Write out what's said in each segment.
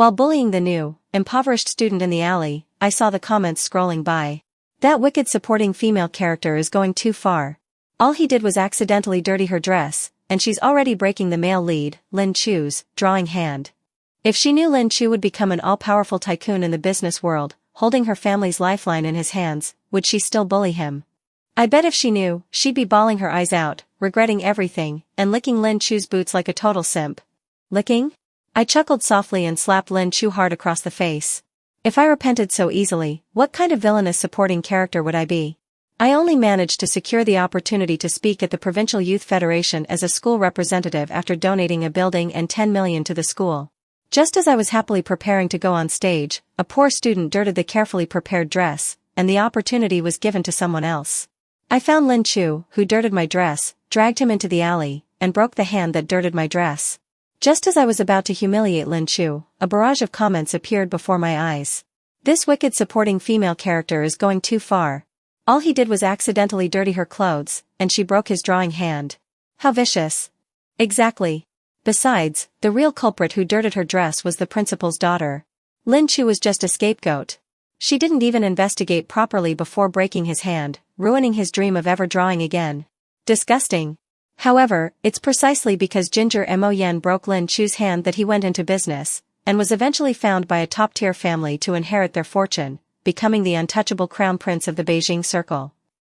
While bullying the new, impoverished student in the alley, I saw the comments scrolling by. That wicked supporting female character is going too far. All he did was accidentally dirty her dress, and she's already breaking the male lead, Lin Qu's, drawing hand. If she knew Lin Qu would become an all-powerful tycoon in the business world, holding her family's lifeline in his hands, would she still bully him? I bet if she knew, she'd be bawling her eyes out, regretting everything, and licking Lin Qu's boots like a total simp. Licking? I chuckled softly and slapped Lin Qu hard across the face. If I repented so easily, what kind of villainous supporting character would I be? I only managed to secure the opportunity to speak at the Provincial Youth Federation as a school representative after donating a building and 10 million to the school. Just as I was happily preparing to go on stage, a poor student dirted the carefully prepared dress, and the opportunity was given to someone else. I found Lin Qu, who dirted my dress, dragged him into the alley, and broke the hand that dirted my dress. Just as I was about to humiliate Lin Qu, a barrage of comments appeared before my eyes. This wicked supporting female character is going too far. All he did was accidentally dirty her clothes, and she broke his drawing hand. How vicious. Exactly. Besides, the real culprit who dirted her dress was the principal's daughter. Lin Qu was just a scapegoat. She didn't even investigate properly before breaking his hand, ruining his dream of ever drawing again. Disgusting. However, it's precisely because Ginger Mo broke Lin Qu's hand that he went into business, and was eventually found by a top-tier family to inherit their fortune, becoming the untouchable crown prince of the Beijing Circle.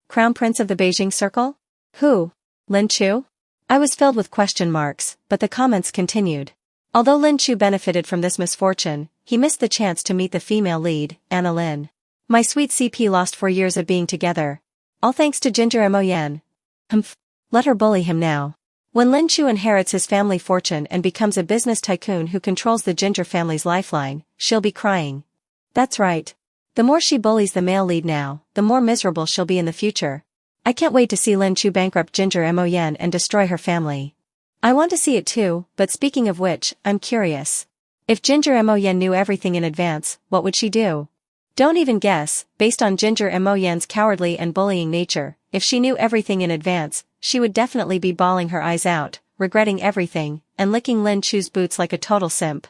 Crown prince of the Beijing Circle? Who? Lin Qu? I was filled with question marks, but the comments continued. Although Lin Qu benefited from this misfortune, he missed the chance to meet the female lead, Anna Lin. My sweet CP lost 4 years of being together. All thanks to Ginger Mo. Humph. Let her bully him now. When Lin Qu inherits his family fortune and becomes a business tycoon who controls the Ginger family's lifeline, she'll be crying. That's right. The more she bullies the male lead now, the more miserable she'll be in the future. I can't wait to see Lin Qu bankrupt Ginger Mo and destroy her family. I want to see it too, but speaking of which, I'm curious. If Ginger Mo knew everything in advance, what would she do? Don't even guess. Based on Ginger Mo's cowardly and bullying nature, if she knew everything in advance, she would definitely be bawling her eyes out, regretting everything, and licking Lin Qu's boots like a total simp.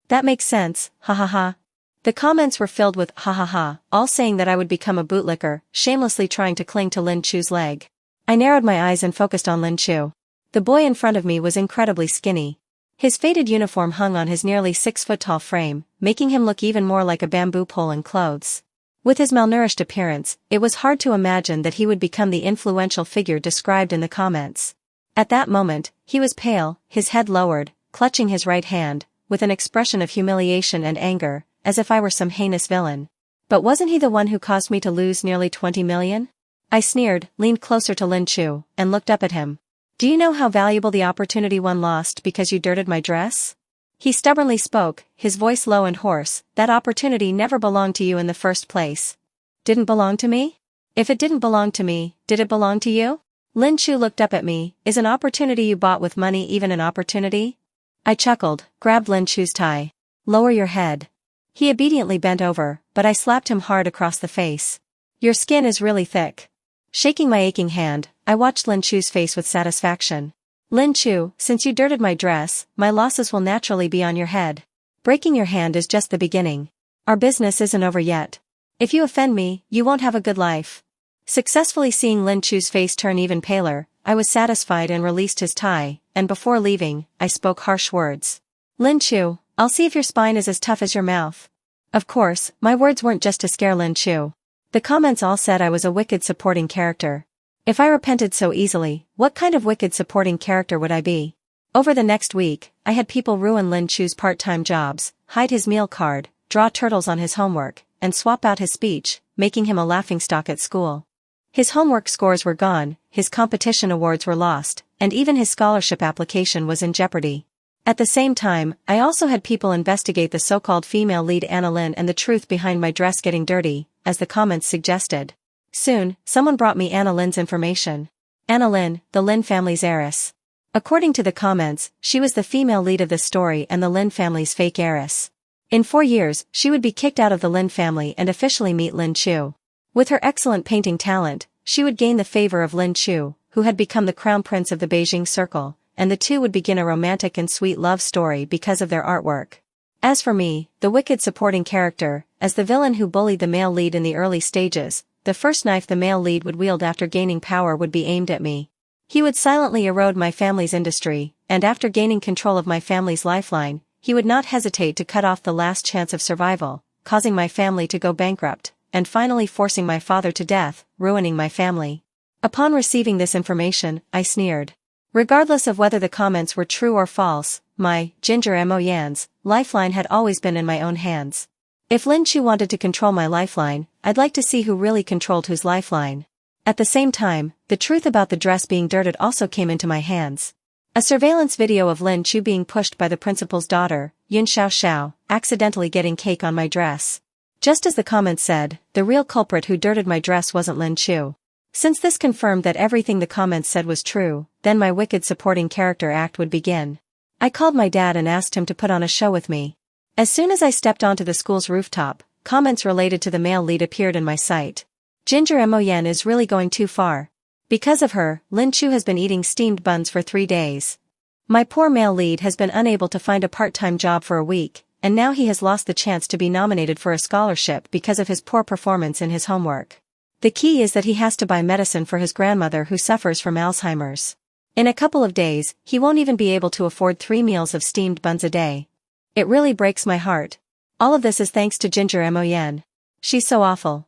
That makes sense, ha ha ha. The comments were filled with ha ha ha, all saying that I would become a bootlicker, shamelessly trying to cling to Lin Qu's leg. I narrowed my eyes and focused on Lin Qu. The boy in front of me was incredibly skinny. His faded uniform hung on his nearly 6-foot-tall frame, making him look even more like a bamboo pole in clothes. With his malnourished appearance, it was hard to imagine that he would become the influential figure described in the comments. At that moment, he was pale, his head lowered, clutching his right hand, with an expression of humiliation and anger, as if I were some heinous villain. But wasn't he the one who caused me to lose nearly 20 million? I sneered, leaned closer to Lin Qu, and looked up at him. Do you know how valuable the opportunity one lost because you dirted my dress? He stubbornly spoke, his voice low and hoarse. That opportunity never belonged to you in the first place. Didn't belong to me? If it didn't belong to me, did it belong to you? Lin Qu looked up at me. Is an opportunity you bought with money even an opportunity? I chuckled, grabbed Lin Qu's tie. Lower your head. He obediently bent over, but I slapped him hard across the face. Your skin is really thick. Shaking my aching hand, I watched Lin Qu's face with satisfaction. Lin Qu, since you dirted my dress, my losses will naturally be on your head. Breaking your hand is just the beginning. Our business isn't over yet. If you offend me, you won't have a good life. Successfully seeing Lin Qu's face turn even paler, I was satisfied and released his tie, and before leaving, I spoke harsh words. Lin Qu, I'll see if your spine is as tough as your mouth. Of course, my words weren't just to scare Lin Qu. The comments all said I was a wicked supporting character. If I repented so easily, what kind of wicked supporting character would I be? Over the next week, I had people ruin Lin Qu's part-time jobs, hide his meal card, draw turtles on his homework, and swap out his speech, making him a laughingstock at school. His homework scores were gone, his competition awards were lost, and even his scholarship application was in jeopardy. At the same time, I also had people investigate the so-called female lead Anna Lin and the truth behind my dress getting dirty, as the comments suggested. Soon, someone brought me Anna Lin's information. Anna Lin, the Lin family's heiress. According to the comments, she was the female lead of the story and the Lin family's fake heiress. In 4 years, she would be kicked out of the Lin family and officially meet Lin Qu. With her excellent painting talent, she would gain the favor of Lin Qu, who had become the crown prince of the Beijing Circle, and the two would begin a romantic and sweet love story because of their artwork. As for me, the wicked supporting character, as the villain who bullied the male lead in the early stages, the first knife the male lead would wield after gaining power would be aimed at me. He would silently erode my family's industry, and after gaining control of my family's lifeline, he would not hesitate to cut off the last chance of survival, causing my family to go bankrupt, and finally forcing my father to death, ruining my family. Upon receiving this information, I sneered. Regardless of whether the comments were true or false, my Ginger Mo Yan's lifeline had always been in my own hands. If Lin Qu wanted to control my lifeline, I'd like to see who really controlled whose lifeline. At the same time, the truth about the dress being dirted also came into my hands. A surveillance video of Lin Qu being pushed by the principal's daughter, Yun Xiao, accidentally getting cake on my dress. Just as the comments said, the real culprit who dirted my dress wasn't Lin Qu. Since this confirmed that everything the comments said was true, then my wicked supporting character act would begin. I called my dad and asked him to put on a show with me. As soon as I stepped onto the school's rooftop, comments related to the male lead appeared in my sight. Ginger Mo Yan is really going too far. Because of her, Lin Qu has been eating steamed buns for 3 days. My poor male lead has been unable to find a part-time job for a week, and now he has lost the chance to be nominated for a scholarship because of his poor performance in his homework. The key is that he has to buy medicine for his grandmother who suffers from Alzheimer's. In a couple of days, he won't even be able to afford 3 meals of steamed buns a day. It really breaks my heart. All of this is thanks to Ginger Mo Yan. She's so awful.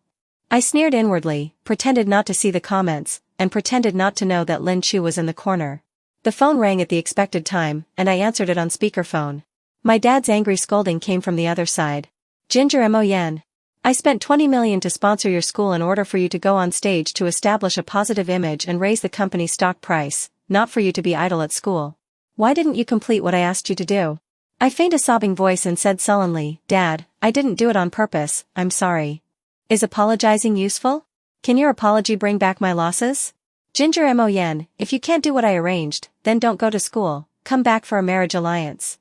I sneered inwardly, pretended not to see the comments, and pretended not to know that Lin Qu was in the corner. The phone rang at the expected time, and I answered it on speakerphone. My dad's angry scolding came from the other side. Ginger Mo Yan. I spent 20 million to sponsor your school in order for you to go on stage to establish a positive image and raise the company's stock price, not for you to be idle at school. Why didn't you complete what I asked you to do? I feigned a sobbing voice and said sullenly, Dad, I didn't do it on purpose, I'm sorry. Is apologizing useful? Can your apology bring back my losses? Ginger Mo Yan, if you can't do what I arranged, then don't go to school, come back for a marriage alliance.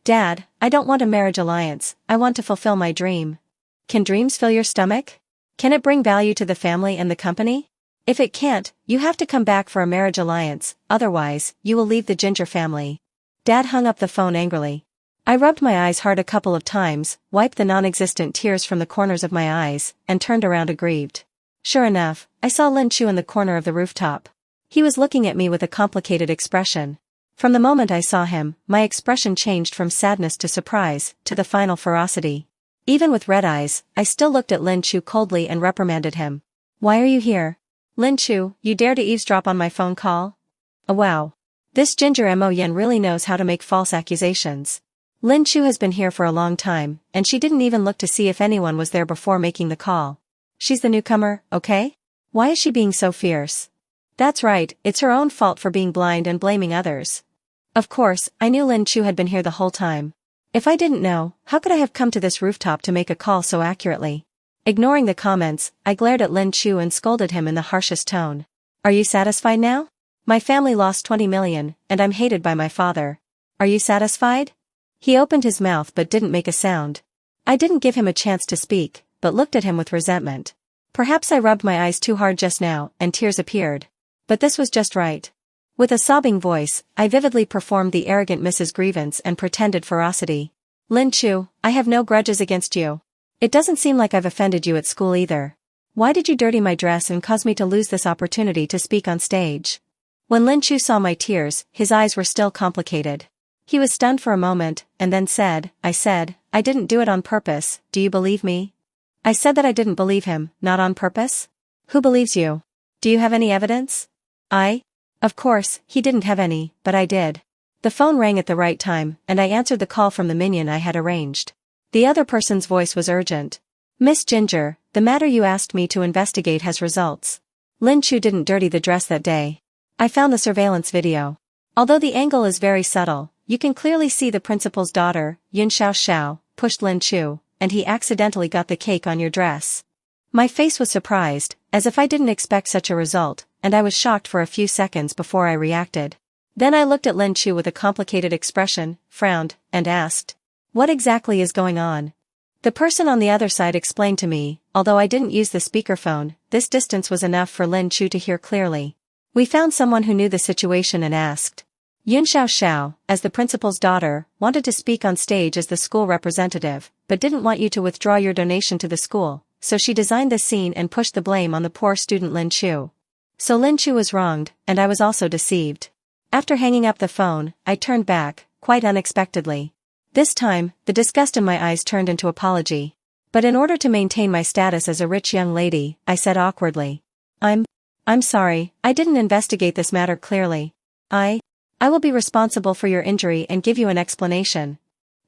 Dad, I don't want a marriage alliance, I want to fulfill my dream. Can dreams fill your stomach? Can it bring value to the family and the company? If it can't, you have to come back for a marriage alliance, otherwise, you will leave the Ginger family. Dad hung up the phone angrily. I rubbed my eyes hard a couple of times, wiped the non-existent tears from the corners of my eyes, and turned around aggrieved. Sure enough, I saw Lin Qu in the corner of the rooftop. He was looking at me with a complicated expression. From the moment I saw him, my expression changed from sadness to surprise, to the final ferocity. Even with red eyes, I still looked at Lin Qu coldly and reprimanded him. Why are you here? Lin Qu, you dare to eavesdrop on my phone call? Oh wow. This Ginger Mo Yan really knows how to make false accusations. Lin Qu has been here for a long time, and she didn't even look to see if anyone was there before making the call. She's the newcomer, okay? Why is she being so fierce? That's right, it's her own fault for being blind and blaming others. Of course, I knew Lin Qu had been here the whole time. If I didn't know, how could I have come to this rooftop to make a call so accurately? Ignoring the comments, I glared at Lin Qu and scolded him in the harshest tone. Are you satisfied now? My family lost 20 million, and I'm hated by my father. Are you satisfied? He opened his mouth but didn't make a sound. I didn't give him a chance to speak, but looked at him with resentment. Perhaps I rubbed my eyes too hard just now, and tears appeared. But this was just right. With a sobbing voice, I vividly performed the arrogant Mrs. Grievance and pretended ferocity. Lin Qu, I have no grudges against you. It doesn't seem like I've offended you at school either. Why did you dirty my dress and cause me to lose this opportunity to speak on stage? When Lin Qu saw my tears, his eyes were still complicated. He was stunned for a moment, and then said, I didn't do it on purpose, do you believe me? I said that I didn't believe him, not on purpose? Who believes you? Do you have any evidence? Of course, he didn't have any, but I did. The phone rang at the right time, and I answered the call from the minion I had arranged. The other person's voice was urgent. Miss Ginger, the matter you asked me to investigate has results. Lin Qu didn't dirty the dress that day. I found the surveillance video. Although the angle is very subtle, you can clearly see the principal's daughter, Yun Xiao, pushed Lin Qu, and he accidentally got the cake on your dress. My face was surprised, as if I didn't expect such a result, and I was shocked for a few seconds before I reacted. Then I looked at Lin Qu with a complicated expression, frowned, and asked, what exactly is going on? The person on the other side explained to me, although I didn't use the speakerphone, this distance was enough for Lin Qu to hear clearly. We found someone who knew the situation and asked, Yun Xiao, as the principal's daughter, wanted to speak on stage as the school representative, but didn't want you to withdraw your donation to the school, so she designed this scene and pushed the blame on the poor student Lin Qu. So Lin Qu was wronged, and I was also deceived. After hanging up the phone, I turned back, quite unexpectedly. This time, the disgust in my eyes turned into apology. But in order to maintain my status as a rich young lady, I said awkwardly. I'm sorry, I didn't investigate this matter clearly. I will be responsible for your injury and give you an explanation.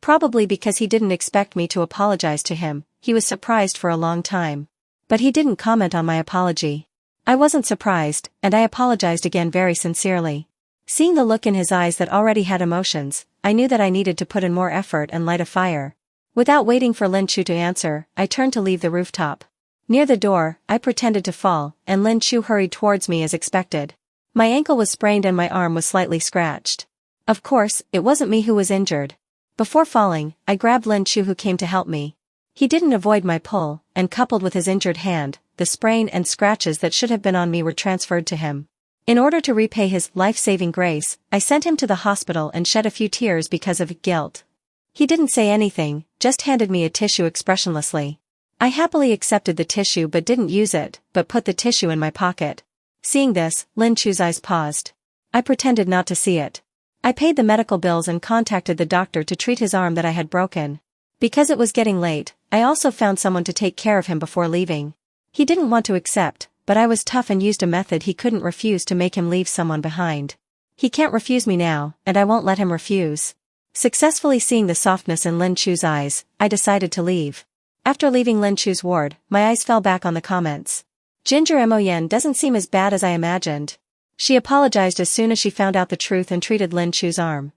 Probably because he didn't expect me to apologize to him, he was surprised for a long time. But he didn't comment on my apology. I wasn't surprised, and I apologized again very sincerely. Seeing the look in his eyes that already had emotions, I knew that I needed to put in more effort and light a fire. Without waiting for Lin Qu to answer, I turned to leave the rooftop. Near the door, I pretended to fall, and Lin Qu hurried towards me as expected. My ankle was sprained and my arm was slightly scratched. Of course, it wasn't me who was injured. Before falling, I grabbed Lin Qu who came to help me. He didn't avoid my pull, and coupled with his injured hand, the sprain and scratches that should have been on me were transferred to him. In order to repay his life-saving grace, I sent him to the hospital and shed a few tears because of guilt. He didn't say anything, just handed me a tissue expressionlessly. I happily accepted the tissue but didn't use it, but put the tissue in my pocket. Seeing this, Lin Qu's eyes paused. I pretended not to see it. I paid the medical bills and contacted the doctor to treat his arm that I had broken. Because it was getting late, I also found someone to take care of him before leaving. He didn't want to accept, but I was tough and used a method he couldn't refuse to make him leave someone behind. He can't refuse me now, and I won't let him refuse. Successfully seeing the softness in Lin Qu's eyes, I decided to leave. After leaving Lin Qu's ward, my eyes fell back on the comments. Ginger Mon doesn't seem as bad as I imagined. She apologized as soon as she found out the truth and treated Lin Qu's arm.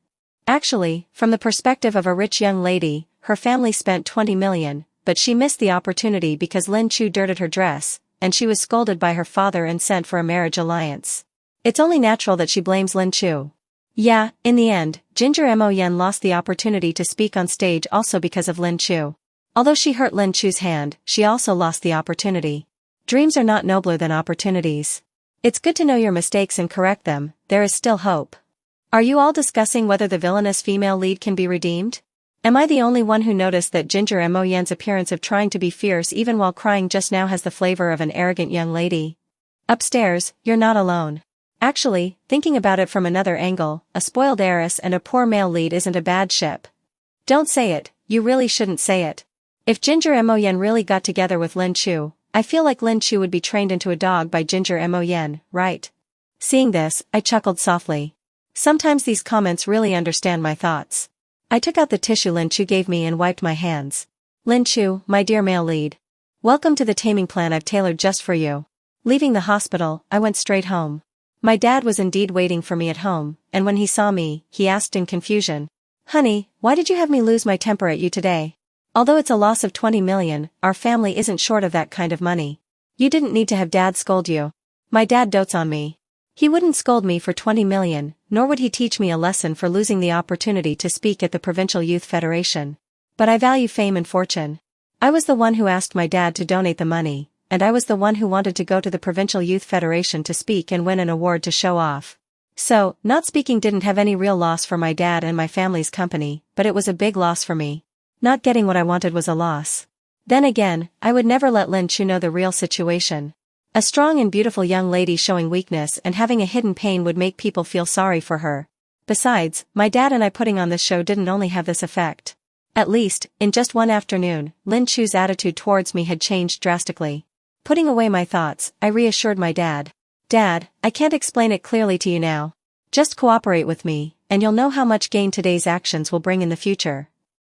Actually, from the perspective of a rich young lady, her family spent 20 million, but she missed the opportunity because Lin Qu dirted her dress, and she was scolded by her father and sent for a marriage alliance. It's only natural that she blames Lin Qu. Yeah, in the end, Ginger Mon lost the opportunity to speak on stage also because of Lin Qu. Although she hurt Lin Qu's hand, she also lost the opportunity. Dreams are not nobler than opportunities. It's good to know your mistakes and correct them, there is still hope. Are you all discussing whether the villainous female lead can be redeemed? Am I the only one who noticed that Ginger Mon's appearance of trying to be fierce even while crying just now has the flavor of an arrogant young lady? Upstairs, you're not alone. Actually, thinking about it from another angle, a spoiled heiress and a poor male lead isn't a bad ship. Don't say it, you really shouldn't say it. If Ginger Mon really got together with Lin Qu, I feel like Lin Qu would be trained into a dog by Ginger Mon, right? Seeing this, I chuckled softly. Sometimes these comments really understand my thoughts. I took out the tissue Lin Qu gave me and wiped my hands. Lin Qu, my dear male lead. Welcome to the taming plan I've tailored just for you. Leaving the hospital, I went straight home. My dad was indeed waiting for me at home, and when he saw me, he asked in confusion. Honey, why did you have me lose my temper at you today? Although it's a loss of 20 million, our family isn't short of that kind of money. You didn't need to have dad scold you. My dad dotes on me. He wouldn't scold me for 20 million, nor would he teach me a lesson for losing the opportunity to speak at the Provincial Youth Federation. But I value fame and fortune. I was the one who asked my dad to donate the money, and I was the one who wanted to go to the Provincial Youth Federation to speak and win an award to show off. So, not speaking didn't have any real loss for my dad and my family's company, but it was a big loss for me. Not getting what I wanted was a loss. Then again, I would never let Lin Qu know the real situation. A strong and beautiful young lady showing weakness and having a hidden pain would make people feel sorry for her. Besides, my dad and I putting on this show didn't only have this effect. At least, in just one afternoon, Lin Qu's attitude towards me had changed drastically. Putting away my thoughts, I reassured my dad. Dad, I can't explain it clearly to you now. Just cooperate with me, and you'll know how much gain today's actions will bring in the future.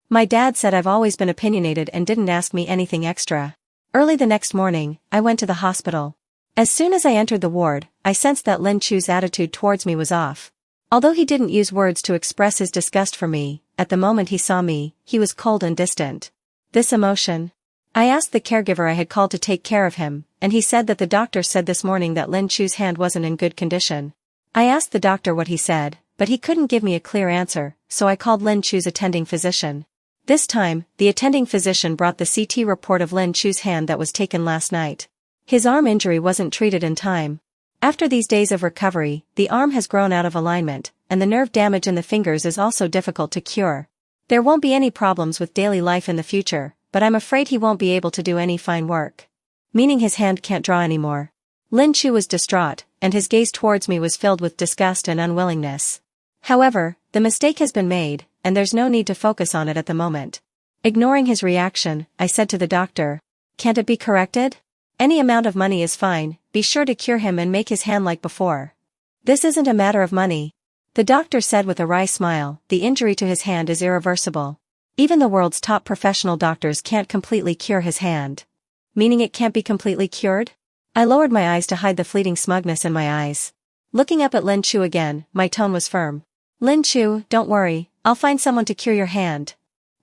My dad said I've always been opinionated and didn't ask me anything extra. Early the next morning, I went to the hospital. As soon as I entered the ward, I sensed that Lin Qu's attitude towards me was off. Although he didn't use words to express his disgust for me, at the moment he saw me, he was cold and distant. This emotion? I asked the caregiver I had called to take care of him, and he said that the doctor said this morning that Lin Qu's hand wasn't in good condition. I asked the doctor what he said, but he couldn't give me a clear answer, so I called Lin Qu's attending physician. This time, the attending physician brought the CT report of Lin Qu's hand that was taken last night. His arm injury wasn't treated in time. After these days of recovery, the arm has grown out of alignment, and the nerve damage in the fingers is also difficult to cure. There won't be any problems with daily life in the future, but I'm afraid he won't be able to do any fine work. Meaning his hand can't draw anymore. Lin Qu was distraught, and his gaze towards me was filled with disgust and unwillingness. However, the mistake has been made, and there's no need to focus on it at the moment. Ignoring his reaction, I said to the doctor, "Can't it be corrected? Any amount of money is fine, be sure to cure him and make his hand like before." "This isn't a matter of money," the doctor said with a wry smile. "The injury to his hand is irreversible. Even the world's top professional doctors can't completely cure his hand." "Meaning it can't be completely cured?" I lowered my eyes to hide the fleeting smugness in my eyes. Looking up at Lin Qu again, my tone was firm. "Lin Qu, don't worry, I'll find someone to cure your hand."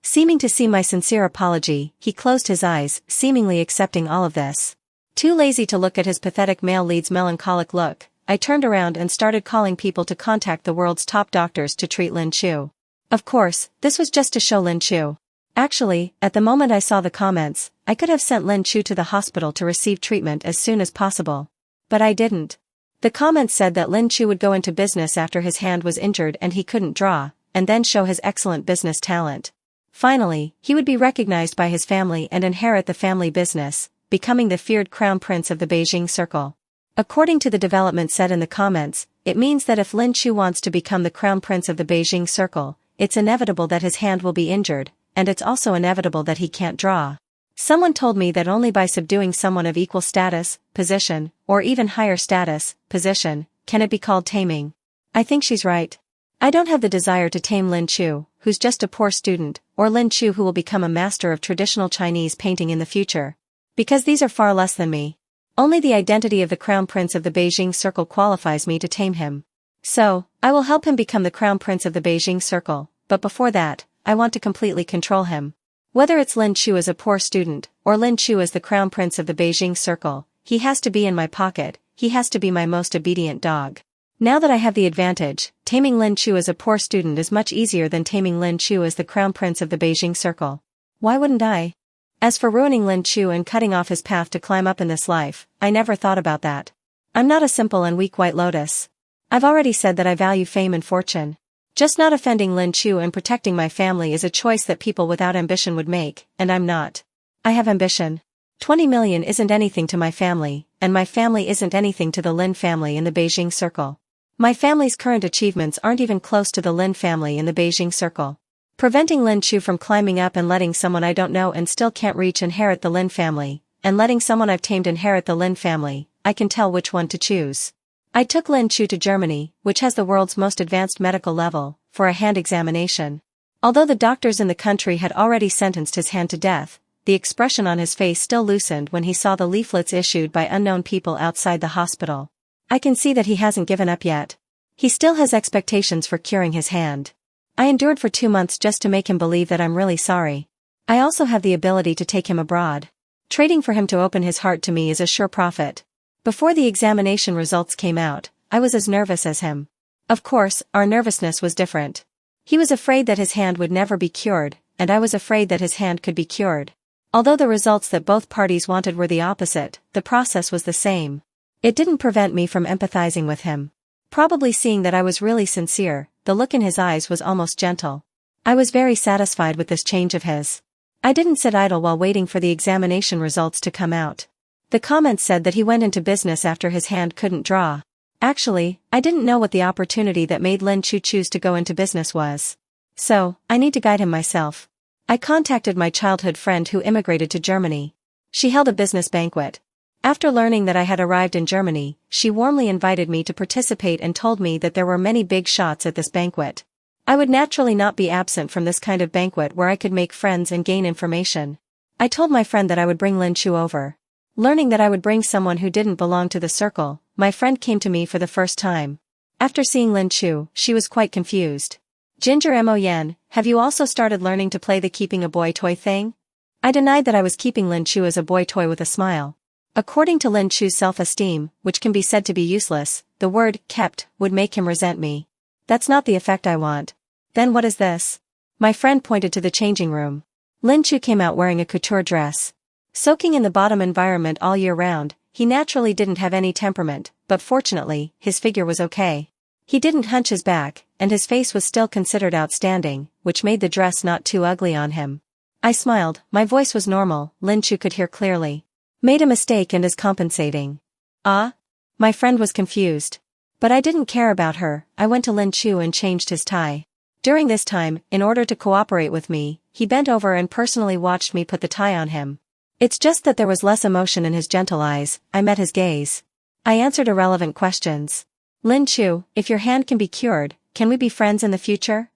Seeming to see my sincere apology, he closed his eyes, seemingly accepting all of this. Too lazy to look at his pathetic male lead's melancholic look, I turned around and started calling people to contact the world's top doctors to treat Lin Qu. Of course, this was just to show Lin Qu. Actually, at the moment I saw the comments, I could have sent Lin Qu to the hospital to receive treatment as soon as possible. But I didn't. The comments said that Lin Qu would go into business after his hand was injured and he couldn't draw, and then show his excellent business talent. Finally, he would be recognized by his family and inherit the family business, becoming the feared crown prince of the Beijing circle. According to the development said in the comments, it means that if Lin Qu wants to become the crown prince of the Beijing circle, it's inevitable that his hand will be injured, and it's also inevitable that he can't draw. Someone told me that only by subduing someone of equal status, position, or even higher status, position, can it be called taming. I think she's right. I don't have the desire to tame Lin Qu, who's just a poor student, or Lin Qu who will become a master of traditional Chinese painting in the future. Because these are far less than me. Only the identity of the crown prince of the Beijing circle qualifies me to tame him. So, I will help him become the crown prince of the Beijing circle, but before that, I want to completely control him. Whether it's Lin Qu as a poor student, or Lin Qu as the crown prince of the Beijing circle, he has to be in my pocket, he has to be my most obedient dog. Now that I have the advantage, taming Lin Qu as a poor student is much easier than taming Lin Qu as the crown prince of the Beijing circle. Why wouldn't I? As for ruining Lin Qu and cutting off his path to climb up in this life, I never thought about that. I'm not a simple and weak white lotus. I've already said that I value fame and fortune. Just not offending Lin Qu and protecting my family is a choice that people without ambition would make, and I'm not. I have ambition. 20 million isn't anything to my family, and my family isn't anything to the Lin family in the Beijing circle. My family's current achievements aren't even close to the Lin family in the Beijing circle. Preventing Lin Qu from climbing up and letting someone I don't know and still can't reach inherit the Lin family, and letting someone I've tamed inherit the Lin family, I can tell which one to choose. I took Lin Qu to Germany, which has the world's most advanced medical level, for a hand examination. Although the doctors in the country had already sentenced his hand to death, the expression on his face still loosened when he saw the leaflets issued by unknown people outside the hospital. I can see that he hasn't given up yet. He still has expectations for curing his hand. I endured for 2 months just to make him believe that I'm really sorry. I also have the ability to take him abroad. Trading for him to open his heart to me is a sure profit. Before the examination results came out, I was as nervous as him. Of course, our nervousness was different. He was afraid that his hand would never be cured, and I was afraid that his hand could be cured. Although the results that both parties wanted were the opposite, the process was the same. It didn't prevent me from empathizing with him. Probably seeing that I was really sincere, the look in his eyes was almost gentle. I was very satisfied with this change of his. I didn't sit idle while waiting for the examination results to come out. The comments said that he went into business after his hand couldn't draw. Actually, I didn't know what the opportunity that made Lin Qu choose to go into business was. So, I need to guide him myself. I contacted my childhood friend who immigrated to Germany. She held a business banquet. After learning that I had arrived in Germany, she warmly invited me to participate and told me that there were many big shots at this banquet. I would naturally not be absent from this kind of banquet where I could make friends and gain information. I told my friend that I would bring Lin Qu over. Learning that I would bring someone who didn't belong to the circle, my friend came to me for the first time. After seeing Lin Qu, she was quite confused. Ginger Mo Yen, have you also started learning to play the keeping a boy toy thing? I denied that I was keeping Lin Qu as a boy toy with a smile. According to Lin Qu's self-esteem, which can be said to be useless, the word kept would make him resent me. That's not the effect I want. Then what is this? My friend pointed to the changing room. Lin Qu came out wearing a couture dress. Soaking in the bottom environment all year round, he naturally didn't have any temperament, but fortunately, his figure was okay. He didn't hunch his back, and his face was still considered outstanding, which made the dress not too ugly on him. I smiled, my voice was normal, Lin Qu could hear clearly. Made a mistake and is compensating. Ah? My friend was confused. But I didn't care about her, I went to Lin Qu and changed his tie. During this time, in order to cooperate with me, he bent over and personally watched me put the tie on him. It's just that there was less emotion in his gentle eyes, I met his gaze. I answered irrelevant questions. Lin Qu, if your hand can be cured, can we be friends in the future?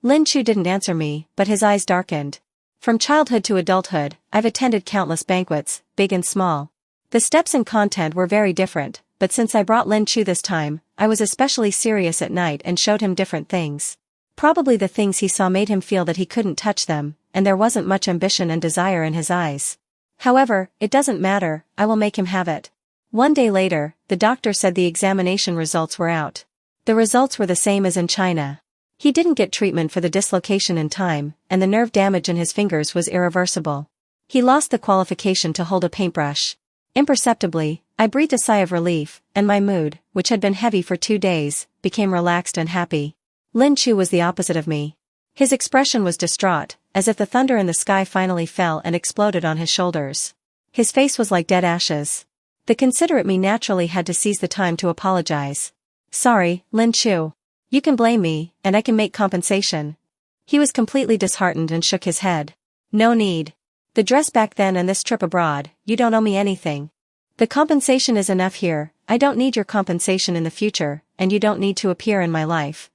Lin Qu didn't answer me, but his eyes darkened. From childhood to adulthood, I've attended countless banquets, big and small. The steps and content were very different, but since I brought Lin Qu this time, I was especially serious at night and showed him different things. Probably the things he saw made him feel that he couldn't touch them, and there wasn't much ambition and desire in his eyes. However, it doesn't matter, I will make him have it. One day later, the doctor said the examination results were out. The results were the same as in China. He didn't get treatment for the dislocation in time, and the nerve damage in his fingers was irreversible. He lost the qualification to hold a paintbrush. Imperceptibly, I breathed a sigh of relief, and my mood, which had been heavy for 2 days, became relaxed and happy. Lin Qu was the opposite of me. His expression was distraught, as if the thunder in the sky finally fell and exploded on his shoulders. His face was like dead ashes. The considerate me naturally had to seize the time to apologize. Sorry, Lin Qu. You can blame me, and I can make compensation. He was completely disheartened and shook his head. No need. The dress back then and this trip abroad, you don't owe me anything. The compensation is enough here, I don't need your compensation in the future, and you don't need to appear in my life.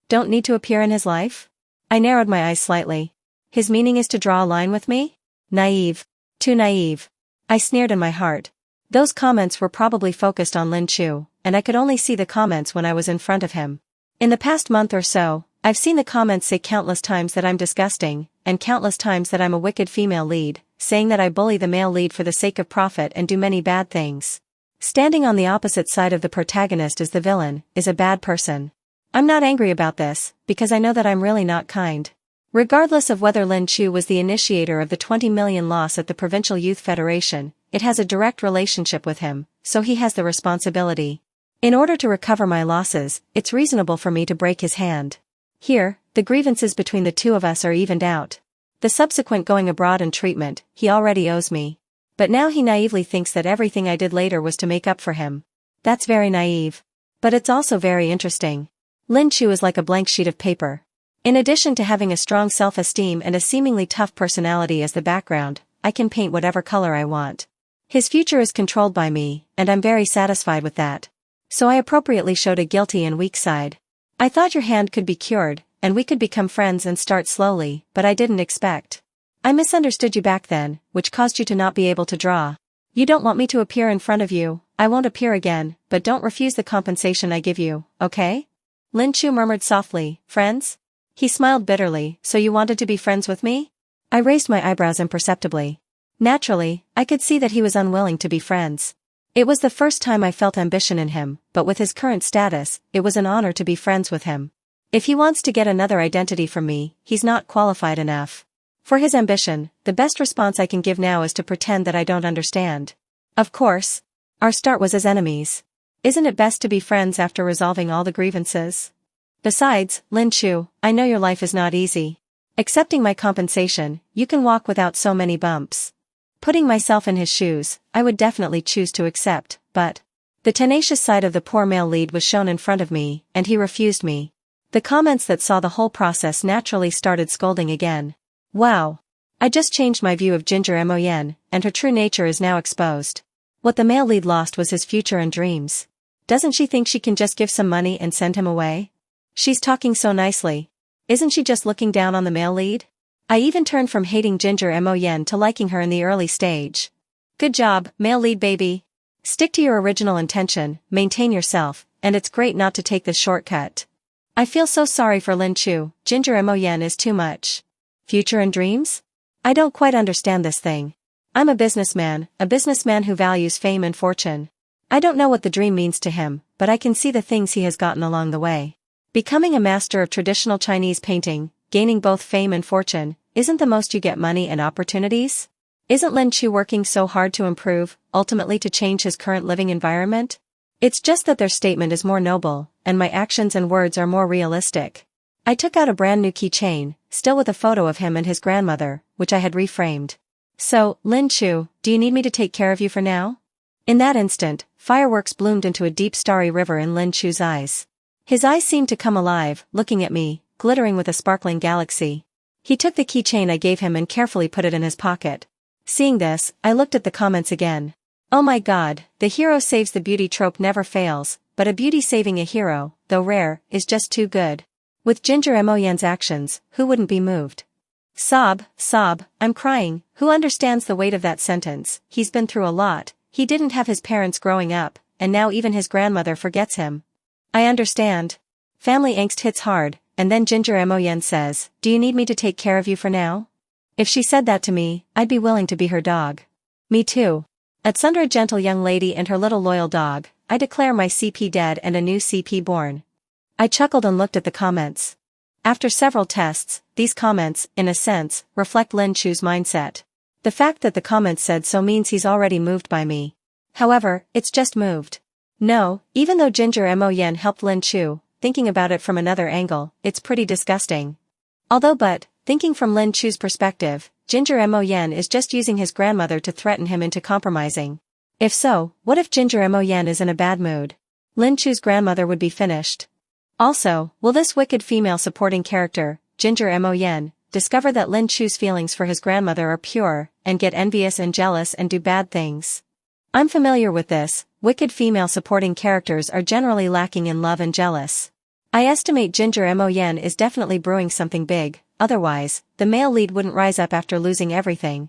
Don't need to appear in his life? I narrowed my eyes slightly. His meaning is to draw a line with me? Naive. Too naive. I sneered in my heart. Those comments were probably focused on Lin Qu, and I could only see the comments when I was in front of him. In the past month or so, I've seen the comments say countless times that I'm disgusting, and countless times that I'm a wicked female lead, saying that I bully the male lead for the sake of profit and do many bad things. Standing on the opposite side of the protagonist as the villain, is a bad person. I'm not angry about this, because I know that I'm really not kind. Regardless of whether Lin Qu was the initiator of the 20 million loss at the Provincial Youth Federation, it has a direct relationship with him, so he has the responsibility. In order to recover my losses, it's reasonable for me to break his hand. Here, the grievances between the two of us are evened out. The subsequent going abroad and treatment, he already owes me. But now he naively thinks that everything I did later was to make up for him. That's very naive. But it's also very interesting. Lin Qu is like a blank sheet of paper. In addition to having a strong self-esteem and a seemingly tough personality as the background, I can paint whatever color I want. His future is controlled by me, and I'm very satisfied with that. So I appropriately showed a guilty and weak side. I thought your hand could be cured, and we could become friends and start slowly, but I didn't expect. I misunderstood you back then, which caused you to not be able to draw. You don't want me to appear in front of you, I won't appear again, but don't refuse the compensation I give you, okay? Lin Qu murmured softly, friends? He smiled bitterly, so you wanted to be friends with me? I raised my eyebrows imperceptibly. Naturally, I could see that he was unwilling to be friends. It was the first time I felt ambition in him, but with his current status, it was an honor to be friends with him. If he wants to get another identity from me, he's not qualified enough. For his ambition, the best response I can give now is to pretend that I don't understand. Of course. Our start was as enemies. Isn't it best to be friends after resolving all the grievances? Besides, Lin Qu, I know your life is not easy. Accepting my compensation, you can walk without so many bumps. Putting myself in his shoes, I would definitely choose to accept, but the tenacious side of the poor male lead was shown in front of me, and he refused me. The comments that saw the whole process naturally started scolding again. Wow. I just changed my view of Ginger Mon, and her true nature is now exposed. What the male lead lost was his future and dreams. Doesn't she think she can just give some money and send him away? She's talking so nicely. Isn't she just looking down on the male lead? I even turned from hating Ginger Mon to liking her in the early stage. Good job, male lead baby. Stick to your original intention, maintain yourself, and it's great not to take this shortcut. I feel so sorry for Lin Qu, Ginger Mon is too much. Future and dreams? I don't quite understand this thing. I'm a businessman who values fame and fortune. I don't know what the dream means to him, but I can see the things he has gotten along the way. Becoming a master of traditional Chinese painting, gaining both fame and fortune, isn't the most you get money and opportunities? Isn't Lin Qu working so hard to improve, ultimately to change his current living environment? It's just that their statement is more noble, and my actions and words are more realistic. I took out a brand new keychain, still with a photo of him and his grandmother, which I had reframed. So, Lin Qu, do you need me to take care of you for now? In that instant, fireworks bloomed into a deep starry river in Lin Qu's eyes. His eyes seemed to come alive, looking at me, glittering with a sparkling galaxy. He took the keychain I gave him and carefully put it in his pocket. Seeing this, I looked at the comments again. Oh my god, the hero saves the beauty trope never fails, but a beauty saving a hero, though rare, is just too good. With Ginger Moyen's actions, who wouldn't be moved? Sob, I'm crying, who understands the weight of that sentence? He's been through a lot, he didn't have his parents growing up, and now even his grandmother forgets him. I understand. Family angst hits hard, and then Ginger Moyen says, do you need me to take care of you for now? If she said that to me, I'd be willing to be her dog. Me too. At Sundra, a gentle young lady and her little loyal dog, I declare my CP dead and a new CP born. I chuckled and looked at the comments. After several tests, these comments, in a sense, reflect Lin Qu's mindset. The fact that the comments said so means he's already moved by me. However, it's just moved. No, even though Ginger Moyen helped Lin Qu, thinking about it from another angle, it's pretty disgusting. Thinking from Lin Qu's perspective, Ginger Moyen is just using his grandmother to threaten him into compromising. If so, what if Ginger Moyen is in a bad mood? Lin Qu's grandmother would be finished. Also, will this wicked female supporting character, Ginger Moyen, discover that Lin Qu's feelings for his grandmother are pure, and get envious and jealous and do bad things? I'm familiar with this, wicked female supporting characters are generally lacking in love and jealous. I estimate Ginger Moyen is definitely brewing something big. Otherwise, the male lead wouldn't rise up after losing everything.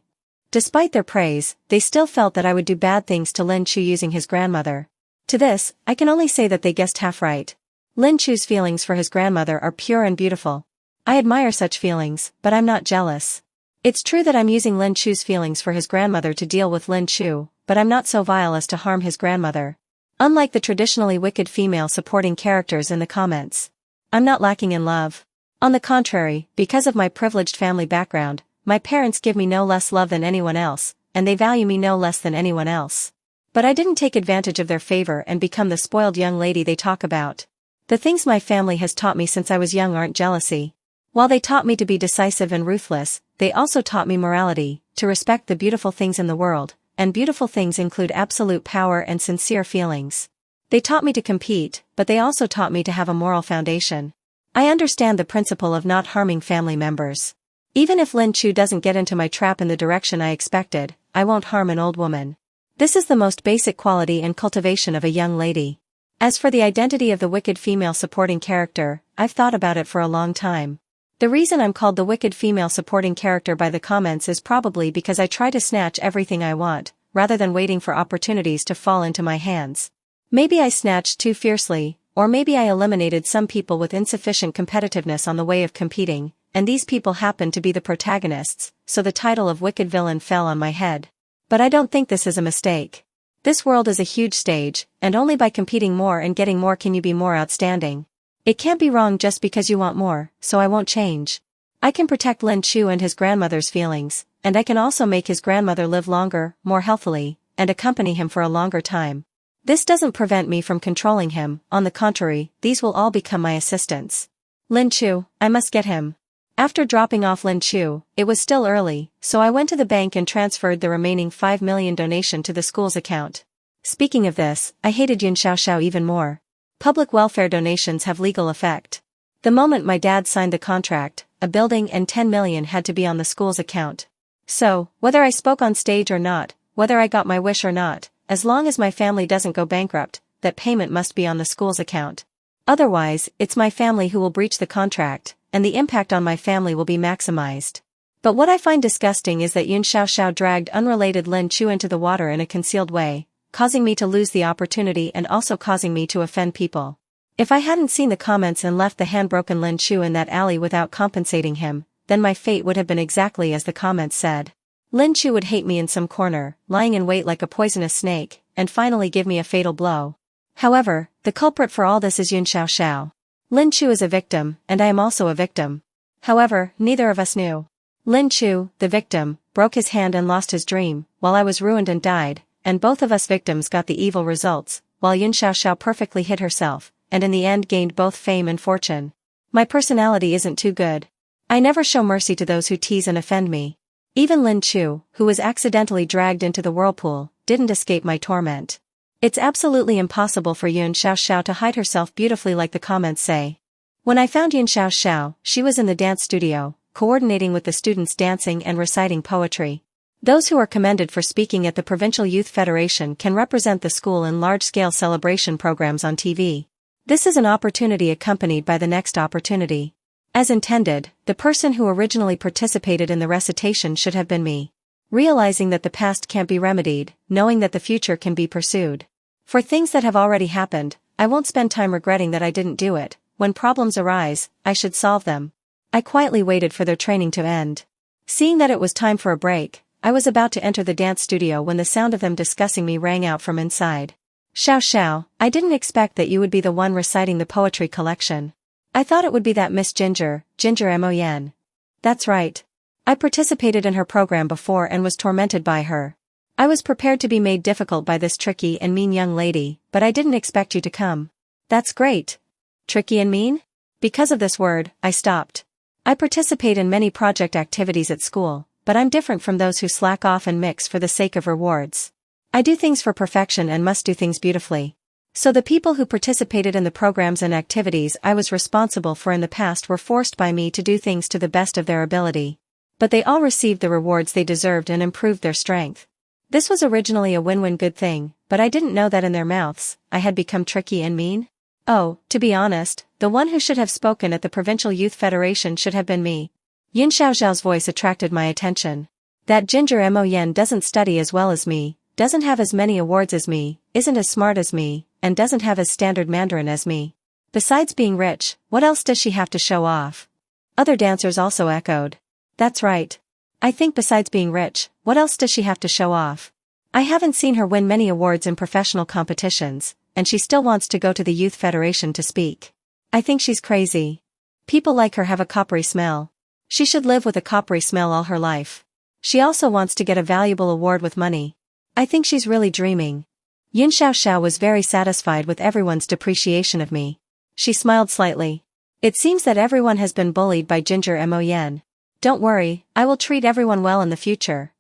Despite their praise, they still felt that I would do bad things to Lin Qu using his grandmother. To this, I can only say that they guessed half right. Lin Qu's feelings for his grandmother are pure and beautiful. I admire such feelings, but I'm not jealous. It's true that I'm using Lin Qu's feelings for his grandmother to deal with Lin Qu, but I'm not so vile as to harm his grandmother. Unlike the traditionally wicked female supporting characters in the comments, I'm not lacking in love. On the contrary, because of my privileged family background, my parents give me no less love than anyone else, and they value me no less than anyone else. But I didn't take advantage of their favor and become the spoiled young lady they talk about. The things my family has taught me since I was young aren't jealousy. While they taught me to be decisive and ruthless, they also taught me morality, to respect the beautiful things in the world, and beautiful things include absolute power and sincere feelings. They taught me to compete, but they also taught me to have a moral foundation. I understand the principle of not harming family members. Even if Lin Qu doesn't get into my trap in the direction I expected, I won't harm an old woman. This is the most basic quality and cultivation of a young lady. As for the identity of the wicked female supporting character, I've thought about it for a long time. The reason I'm called the wicked female supporting character by the comments is probably because I try to snatch everything I want, rather than waiting for opportunities to fall into my hands. Maybe I snatched too fiercely, or maybe I eliminated some people with insufficient competitiveness on the way of competing, and these people happened to be the protagonists, so the title of wicked villain fell on my head. But I don't think this is a mistake. This world is a huge stage, and only by competing more and getting more can you be more outstanding. It can't be wrong just because you want more, so I won't change. I can protect Lin Qu and his grandmother's feelings, and I can also make his grandmother live longer, more healthily, and accompany him for a longer time. This doesn't prevent me from controlling him, on the contrary, these will all become my assistants. Lin Qu, I must get him. After dropping off Lin Qu, it was still early, so I went to the bank and transferred the remaining 5 million donation to the school's account. Speaking of this, I hated Yun Xiaoxiao even more. Public welfare donations have legal effect. The moment my dad signed the contract, a building and 10 million had to be on the school's account. So, whether I spoke on stage or not, whether I got my wish or not, as long as my family doesn't go bankrupt, that payment must be on the school's account. Otherwise, it's my family who will breach the contract, and the impact on my family will be maximized. But what I find disgusting is that Yun Xiaoxiao dragged unrelated Lin Qu into the water in a concealed way, causing me to lose the opportunity and also causing me to offend people. If I hadn't seen the comments and left the hand-broken Lin Qu in that alley without compensating him, then my fate would have been exactly as the comments said. Lin Qu would hate me in some corner, lying in wait like a poisonous snake, and finally give me a fatal blow. However, the culprit for all this is Yun Xiaoxiao. Lin Qu is a victim, and I am also a victim. However, neither of us knew. Lin Qu, the victim, broke his hand and lost his dream, while I was ruined and died, and both of us victims got the evil results, while Yun Xiaoxiao perfectly hid herself, and in the end gained both fame and fortune. My personality isn't too good. I never show mercy to those who tease and offend me. Even Lin Qu, who was accidentally dragged into the whirlpool, didn't escape my torment. It's absolutely impossible for Yun Xiaoxiao to hide herself beautifully like the comments say. When I found Yun Xiaoxiao, she was in the dance studio, coordinating with the students dancing and reciting poetry. Those who are commended for speaking at the Provincial Youth Federation can represent the school in large-scale celebration programs on TV. This is an opportunity accompanied by the next opportunity. As intended, the person who originally participated in the recitation should have been me. Realizing that the past can't be remedied, knowing that the future can be pursued. For things that have already happened, I won't spend time regretting that I didn't do it. When problems arise, I should solve them. I quietly waited for their training to end. Seeing that it was time for a break, I was about to enter the dance studio when the sound of them discussing me rang out from inside. Xiao, I didn't expect that you would be the one reciting the poetry collection. I thought it would be that Miss Ginger Moyen. That's right. I participated in her program before and was tormented by her. I was prepared to be made difficult by this tricky and mean young lady, but I didn't expect you to come. That's great. Tricky and mean? Because of this word, I stopped. I participate in many project activities at school, but I'm different from those who slack off and mix for the sake of rewards. I do things for perfection and must do things beautifully. So the people who participated in the programs and activities I was responsible for in the past were forced by me to do things to the best of their ability. But they all received the rewards they deserved and improved their strength. This was originally a win-win good thing, but I didn't know that in their mouths, I had become tricky and mean. Oh, to be honest, the one who should have spoken at the Provincial Youth Federation should have been me. Yun Xiaoxiao's voice attracted my attention. That Ginger Moyen doesn't study as well as me, doesn't have as many awards as me, isn't as smart as me, and doesn't have as standard Mandarin as me. Besides being rich, what else does she have to show off? Other dancers also echoed. That's right. I think besides being rich, what else does she have to show off? I haven't seen her win many awards in professional competitions, and she still wants to go to the Youth Federation to speak. I think she's crazy. People like her have a coppery smell. She should live with a coppery smell all her life. She also wants to get a valuable award with money. I think she's really dreaming. Yun Xiaoxiao was very satisfied with everyone's depreciation of me. She smiled slightly. It seems that everyone has been bullied by Ginger Moyen. Don't worry, I will treat everyone well in the future.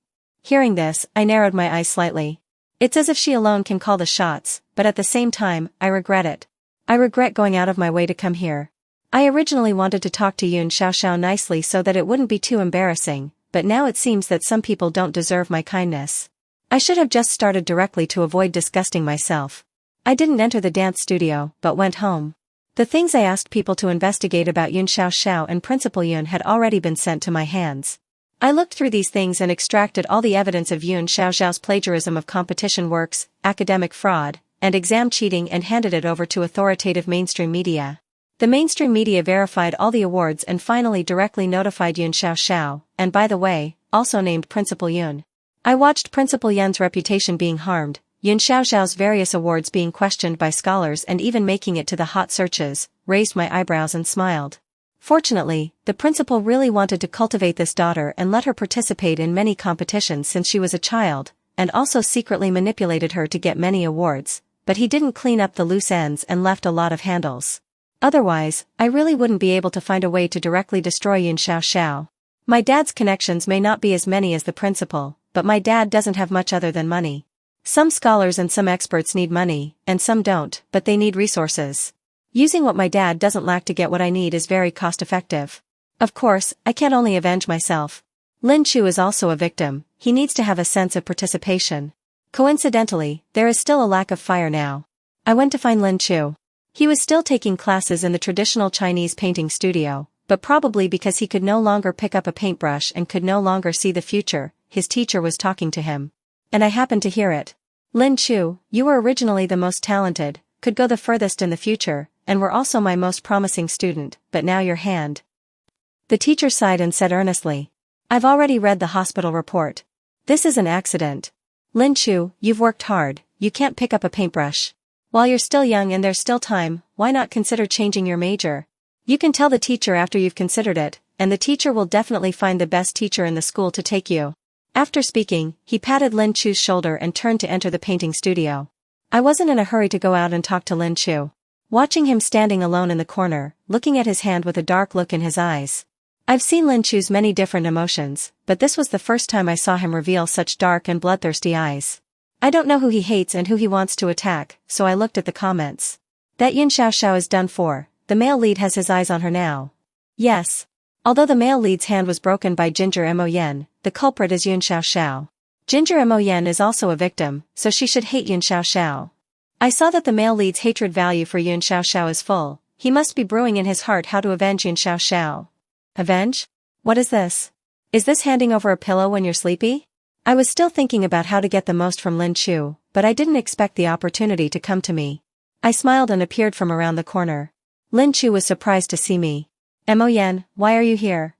Hearing this, I narrowed my eyes slightly. It's as if she alone can call the shots, but at the same time, I regret it. I regret going out of my way to come here. I originally wanted to talk to Yun Xiaoxiao nicely so that it wouldn't be too embarrassing, but now it seems that some people don't deserve my kindness. I should have just started directly to avoid disgusting myself. I didn't enter the dance studio, but went home. The things I asked people to investigate about Yun Xiaoxiao and Principal Yun had already been sent to my hands. I looked through these things and extracted all the evidence of Yun Xiaoxiao's plagiarism of competition works, academic fraud, and exam cheating and handed it over to authoritative mainstream media. The mainstream media verified all the awards and finally directly notified Yun Xiaoxiao, and by the way, also named Principal Yun. I watched Principal Yun's reputation being harmed, Yun Xiaoxiao's various awards being questioned by scholars and even making it to the hot searches, raised my eyebrows and smiled. Fortunately, the principal really wanted to cultivate this daughter and let her participate in many competitions since she was a child, and also secretly manipulated her to get many awards, but he didn't clean up the loose ends and left a lot of handles. Otherwise, I really wouldn't be able to find a way to directly destroy Yun Xiaoxiao. My dad's connections may not be as many as the principal, but my dad doesn't have much other than money. Some scholars and some experts need money, and some don't, but they need resources. Using what my dad doesn't lack to get what I need is very cost-effective. Of course, I can't only avenge myself. Lin Qu is also a victim, he needs to have a sense of participation. Coincidentally, there is still a lack of fire now. I went to find Lin Qu. He was still taking classes in the traditional Chinese painting studio, but probably because he could no longer pick up a paintbrush and could no longer see the future, his teacher was talking to him. And I happened to hear it. Lin Qu, you were originally the most talented, could go the furthest in the future, and were also my most promising student, but now your hand. The teacher sighed and said earnestly. I've already read the hospital report. This is an accident. Lin Qu, you've worked hard, you can't pick up a paintbrush. While you're still young and there's still time, why not consider changing your major? You can tell the teacher after you've considered it, and the teacher will definitely find the best teacher in the school to take you. After speaking, he patted Lin Qu's shoulder and turned to enter the painting studio. I wasn't in a hurry to go out and talk to Lin Qu. Watching him standing alone in the corner, looking at his hand with a dark look in his eyes. I've seen Lin Qu's many different emotions, but this was the first time I saw him reveal such dark and bloodthirsty eyes. I don't know who he hates and who he wants to attack, so I looked at the comments. That Yun Xiaoxiao is done for. The male lead has his eyes on her now. Yes. Although the male lead's hand was broken by Ginger Moyen, the culprit is Yun Xiaoxiao. Ginger Moyen is also a victim, so she should hate Yun Xiaoxiao. I saw that the male lead's hatred value for Yun Xiaoxiao is full. He must be brewing in his heart how to avenge Yun Xiaoxiao. Avenge? What is this? Is this handing over a pillow when you're sleepy? I was still thinking about how to get the most from Lin Qu, but I didn't expect the opportunity to come to me. I smiled and appeared from around the corner. Lin Qu was surprised to see me. Moyen, why are you here?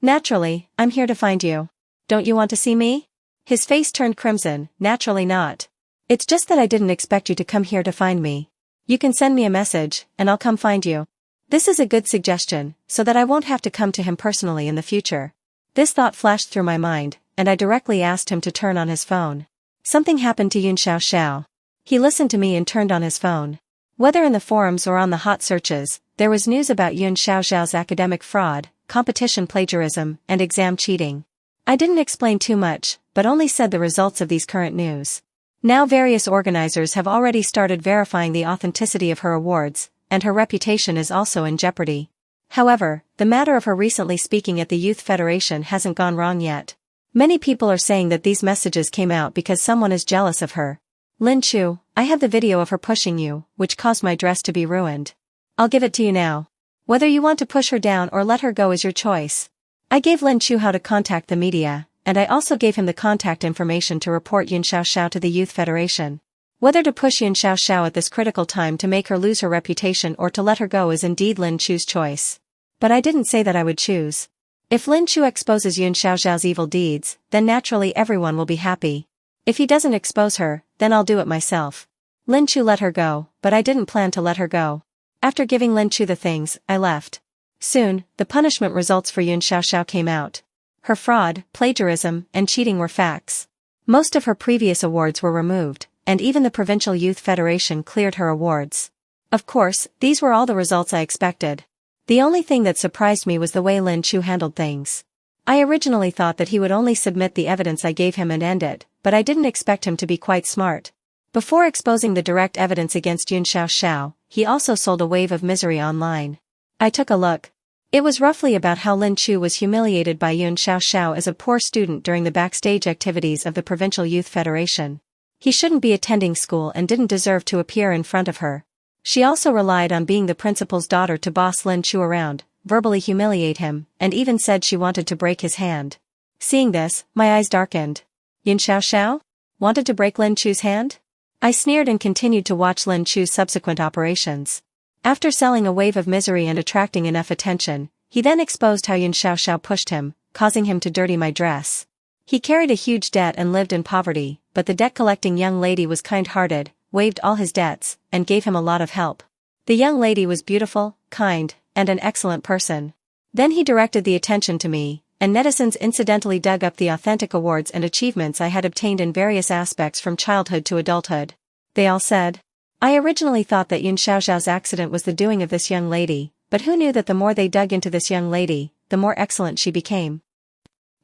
Naturally, I'm here to find you. Don't you want to see me? His face turned crimson. Naturally not. It's just that I didn't expect you to come here to find me. You can send me a message, and I'll come find you. This is a good suggestion, so that I won't have to come to him personally in the future. This thought flashed through my mind, and I directly asked him to turn on his phone. Something happened to Yun Xiaoxiao. He listened to me and turned on his phone. Whether in the forums or on the hot searches, there was news about Yun Xiaoxiao's academic fraud, competition plagiarism, and exam cheating. I didn't explain too much, but only said the results of these current news. Now various organizers have already started verifying the authenticity of her awards, and her reputation is also in jeopardy. However, the matter of her recently speaking at the Youth Federation hasn't gone wrong yet. Many people are saying that these messages came out because someone is jealous of her. Lin Qu, I have the video of her pushing you, which caused my dress to be ruined. I'll give it to you now. Whether you want to push her down or let her go is your choice. I gave Lin Qu how to contact the media, and I also gave him the contact information to report Yun Xiaoxiao to the Youth Federation. Whether to push Yun Xiaoxiao at this critical time to make her lose her reputation or to let her go is indeed Lin Qu's choice. But I didn't say that I would choose. If Lin Qu exposes Yun Xiaoxiao's evil deeds, then naturally everyone will be happy. If he doesn't expose her, then I'll do it myself. Lin Qu let her go, but I didn't plan to let her go. After giving Lin Qu the things, I left. Soon, the punishment results for Yun Xiaoxiao came out. Her fraud, plagiarism, and cheating were facts. Most of her previous awards were removed, and even the Provincial Youth Federation cleared her awards. Of course, these were all the results I expected. The only thing that surprised me was the way Lin Qu handled things. I originally thought that he would only submit the evidence I gave him and end it, but I didn't expect him to be quite smart. Before exposing the direct evidence against Yun Xiaoxiao, he also sold a wave of misery online. I took a look. It was roughly about how Lin Qu was humiliated by Yun Xiaoxiao as a poor student during the backstage activities of the Provincial Youth Federation. He shouldn't be attending school and didn't deserve to appear in front of her. She also relied on being the principal's daughter to boss Lin Qu around, verbally humiliate him, and even said she wanted to break his hand. Seeing this, my eyes darkened. Yun Xiaoxiao? Wanted to break Lin Qu's hand? I sneered and continued to watch Lin Qu's subsequent operations. After selling a wave of misery and attracting enough attention, he then exposed how Yun Xiaoxiao pushed him, causing him to dirty my dress. He carried a huge debt and lived in poverty, but the debt-collecting young lady was kind-hearted, waived all his debts, and gave him a lot of help. The young lady was beautiful, kind, and an excellent person. Then he directed the attention to me, and netizens incidentally dug up the authentic awards and achievements I had obtained in various aspects from childhood to adulthood. They all said, I originally thought that Yun Xiaoxiao's accident was the doing of this young lady, but who knew that the more they dug into this young lady, the more excellent she became.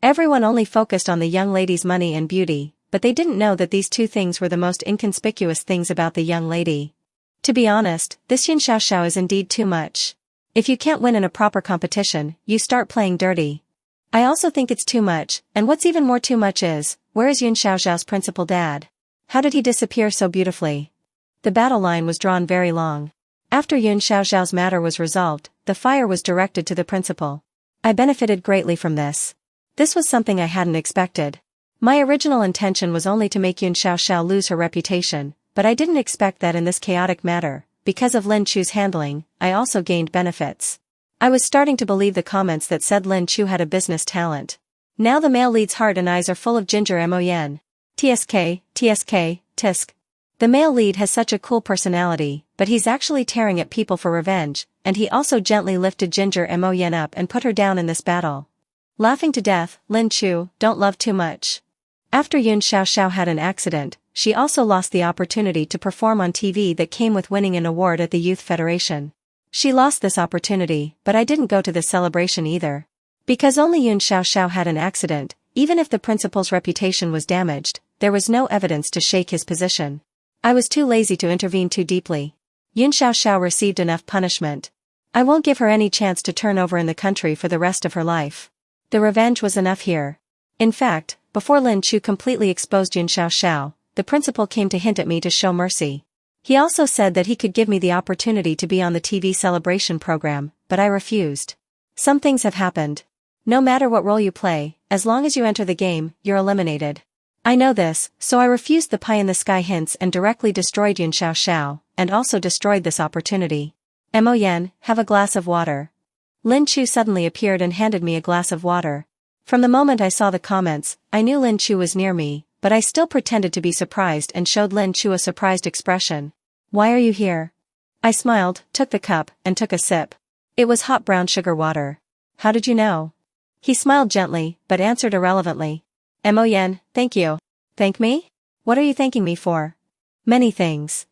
Everyone only focused on the young lady's money and beauty, but they didn't know that these two things were the most inconspicuous things about the young lady. To be honest, this Yun Xiaoxiao is indeed too much. If you can't win in a proper competition, you start playing dirty. I also think it's too much, and what's even more too much is, where is Yun Xiaoxiao's principal dad? How did he disappear so beautifully? The battle line was drawn very long. After Yun Xiaoxiao's matter was resolved, the fire was directed to the principal. I benefited greatly from this. This was something I hadn't expected. My original intention was only to make Yun Xiaoxiao lose her reputation, but I didn't expect that in this chaotic matter, because of Lin Qu's handling, I also gained benefits. I was starting to believe the comments that said Lin Qu had a business talent. Now the male lead's heart and eyes are full of Ginger Moyen. TSK, TSK, TSK. The male lead has such a cool personality, but but he's actually tearing at people for revenge, and he also gently lifted Ginger Mo Yen up and put her down in this battle. Laughing to death, Lin Qu, don't love too much. After Yun Xiaoxiao had an accident, she also lost the opportunity to perform on TV that came with winning an award at the Youth Federation. She lost this opportunity, but I didn't go to this celebration either. Because only Yun Xiaoxiao had an accident, even if the principal's reputation was damaged, there was no evidence to shake his position. I was too lazy to intervene too deeply. Yun Xiaoxiao received enough punishment. I won't give her any chance to turn over in the country for the rest of her life. The revenge was enough here. In fact, before Lin Qu completely exposed Yun Xiaoxiao, the principal came to hint at me to show mercy. He also said that he could give me the opportunity to be on the TV celebration program, but I refused. Some things have happened. No matter what role you play, as long as you enter the game, you're eliminated. I know this, so I refused the pie-in-the-sky hints and directly destroyed Yun Xiaoxiao, and also destroyed this opportunity. Mo Yen, have a glass of water. Lin Qu suddenly appeared and handed me a glass of water. From the moment I saw the comments, I knew Lin Qu was near me, but I still pretended to be surprised and showed Lin Qu a surprised expression. Why are you here? I smiled, took the cup, and took a sip. It was hot brown sugar water. How did you know? He smiled gently, but answered irrelevantly. Mo Yen, thank you. Thank me? What are you thanking me for? Many things.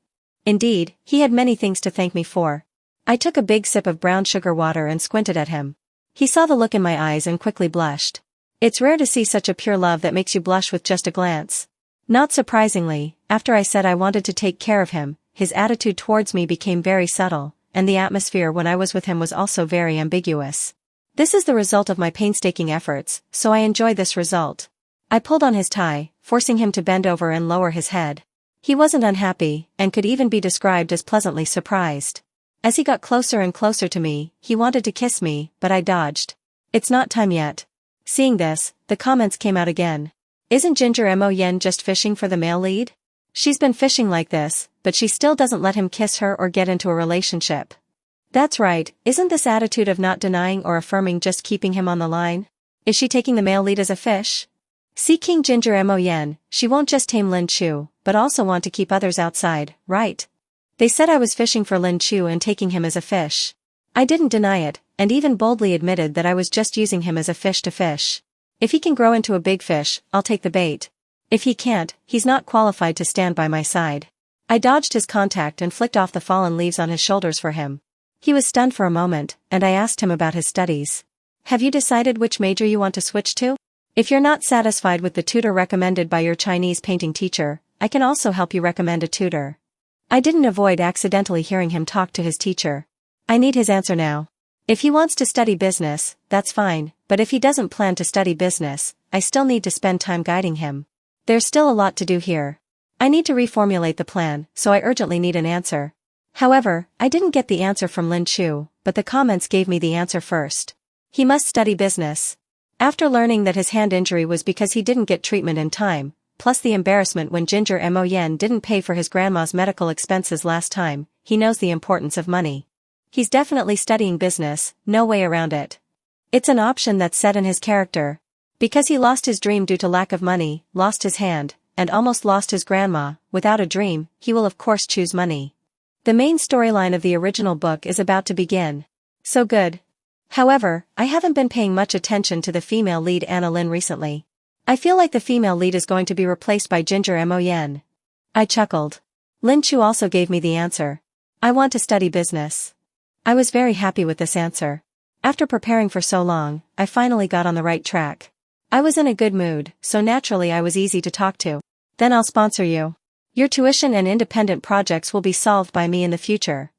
Indeed, he had many things to thank me for. I took a big sip of brown sugar water and squinted at him. He saw the look in my eyes and quickly blushed. It's rare to see such a pure love that makes you blush with just a glance. Not surprisingly, after I said I wanted to take care of him, his attitude towards me became very subtle, and the atmosphere when I was with him was also very ambiguous. This is the result of my painstaking efforts, so I enjoy this result. I pulled on his tie, forcing him to bend over and lower his head. He wasn't unhappy, and could even be described as pleasantly surprised. As he got closer and closer to me, he wanted to kiss me, but I dodged. It's not time yet. Seeing this, the comments came out again. Isn't Ginger Mo Yen just fishing for the male lead? She's been fishing like this, but she still doesn't let him kiss her or get into a relationship. That's right, isn't this attitude of not denying or affirming just keeping him on the line? Is she taking the male lead as a fish? See King Ginger Mo Yen, she won't just tame Lin Qu, but also want to keep others outside, right? They said I was fishing for Lin Qu and taking him as a fish. I didn't deny it, and even boldly admitted that I was just using him as a fish to fish. If he can grow into a big fish, I'll take the bait. If he can't, he's not qualified to stand by my side. I dodged his contact and flicked off the fallen leaves on his shoulders for him. He was stunned for a moment, and I asked him about his studies. Have you decided which major you want to switch to? If you're not satisfied with the tutor recommended by your Chinese painting teacher, I can also help you recommend a tutor. I didn't avoid accidentally hearing him talk to his teacher. I need his answer now. If he wants to study business, that's fine, but if he doesn't plan to study business, I still need to spend time guiding him. There's still a lot to do here. I need to reformulate the plan, so I urgently need an answer. However, I didn't get the answer from Lin Qu, but the comments gave me the answer first. He must study business. After learning that his hand injury was because he didn't get treatment in time, plus the embarrassment when Ginger Mo Yen didn't pay for his grandma's medical expenses last time, he knows the importance of money. He's definitely studying business, no way around it. It's an option that's set in his character. Because he lost his dream due to lack of money, lost his hand, and almost lost his grandma, without a dream, he will of course choose money. The main storyline of the original book is about to begin. So good. However, I haven't been paying much attention to the female lead Anna Lin recently. I feel like the female lead is going to be replaced by Ginger Mo Yen. I chuckled. Lin Qu also gave me the answer. I want to study business. I was very happy with this answer. After preparing for so long, I finally got on the right track. I was in a good mood, so naturally I was easy to talk to. Then I'll sponsor you. Your tuition and independent projects will be solved by me in the future.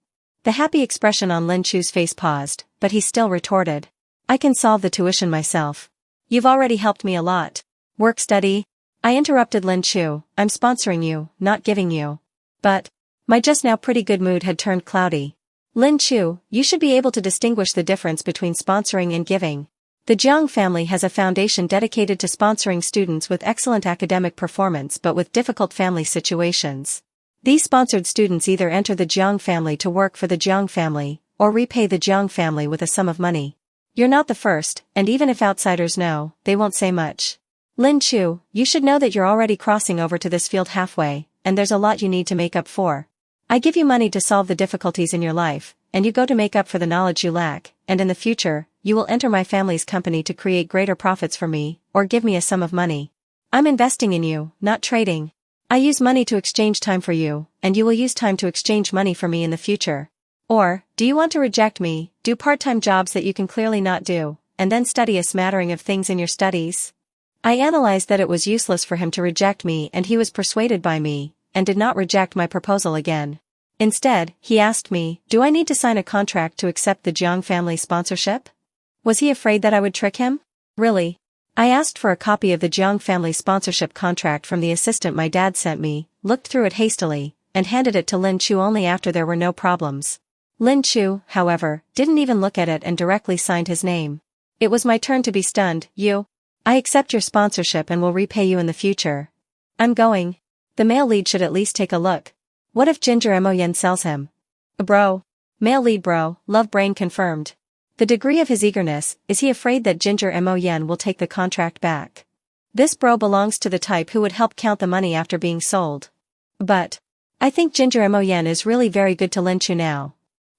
The happy expression on Lin Qu's face paused, but he still retorted. I can solve the tuition myself. You've already helped me a lot. Work study? I interrupted Lin Qu, I'm sponsoring you, not giving you. But, my just now pretty good mood had turned cloudy. Lin Qu, you should be able to distinguish the difference between sponsoring and giving. The Jiang family has a foundation dedicated to sponsoring students with excellent academic performance but with difficult family situations. These sponsored students either enter the Jiang family to work for the Jiang family, or repay the Jiang family with a sum of money. You're not the first, and even if outsiders know, they won't say much. Lin Qu, you should know that you're already crossing over to this field halfway, and there's a lot you need to make up for. I give you money to solve the difficulties in your life, and you go to make up for the knowledge you lack, and in the future, you will enter my family's company to create greater profits for me, or give me a sum of money. I'm investing in you, not trading. I use money to exchange time for you, and you will use time to exchange money for me in the future. Or, do you want to reject me, do part-time jobs that you can clearly not do, and then study a smattering of things in your studies? I analyzed that it was useless for him to reject me, and he was persuaded by me, and did not reject my proposal again. Instead, he asked me, do I need to sign a contract to accept the Jiang family sponsorship? Was he afraid that I would trick him? Really? I asked for a copy of the Jiang family sponsorship contract from the assistant my dad sent me, looked through it hastily, and handed it to Lin Qu only after there were no problems. Lin Qu, however, didn't even look at it and directly signed his name. It was my turn to be stunned. I accept your sponsorship and will repay you in the future. I'm going. The male lead should at least take a look. What if Ginger Mo Yen sells him? Bro. Male lead bro, love brain confirmed. The degree of his eagerness, is he afraid that Ginger Mo Yen will take the contract back? This bro belongs to the type who would help count the money after being sold. But I think Ginger Mo Yen is really very good to Lin Qu now.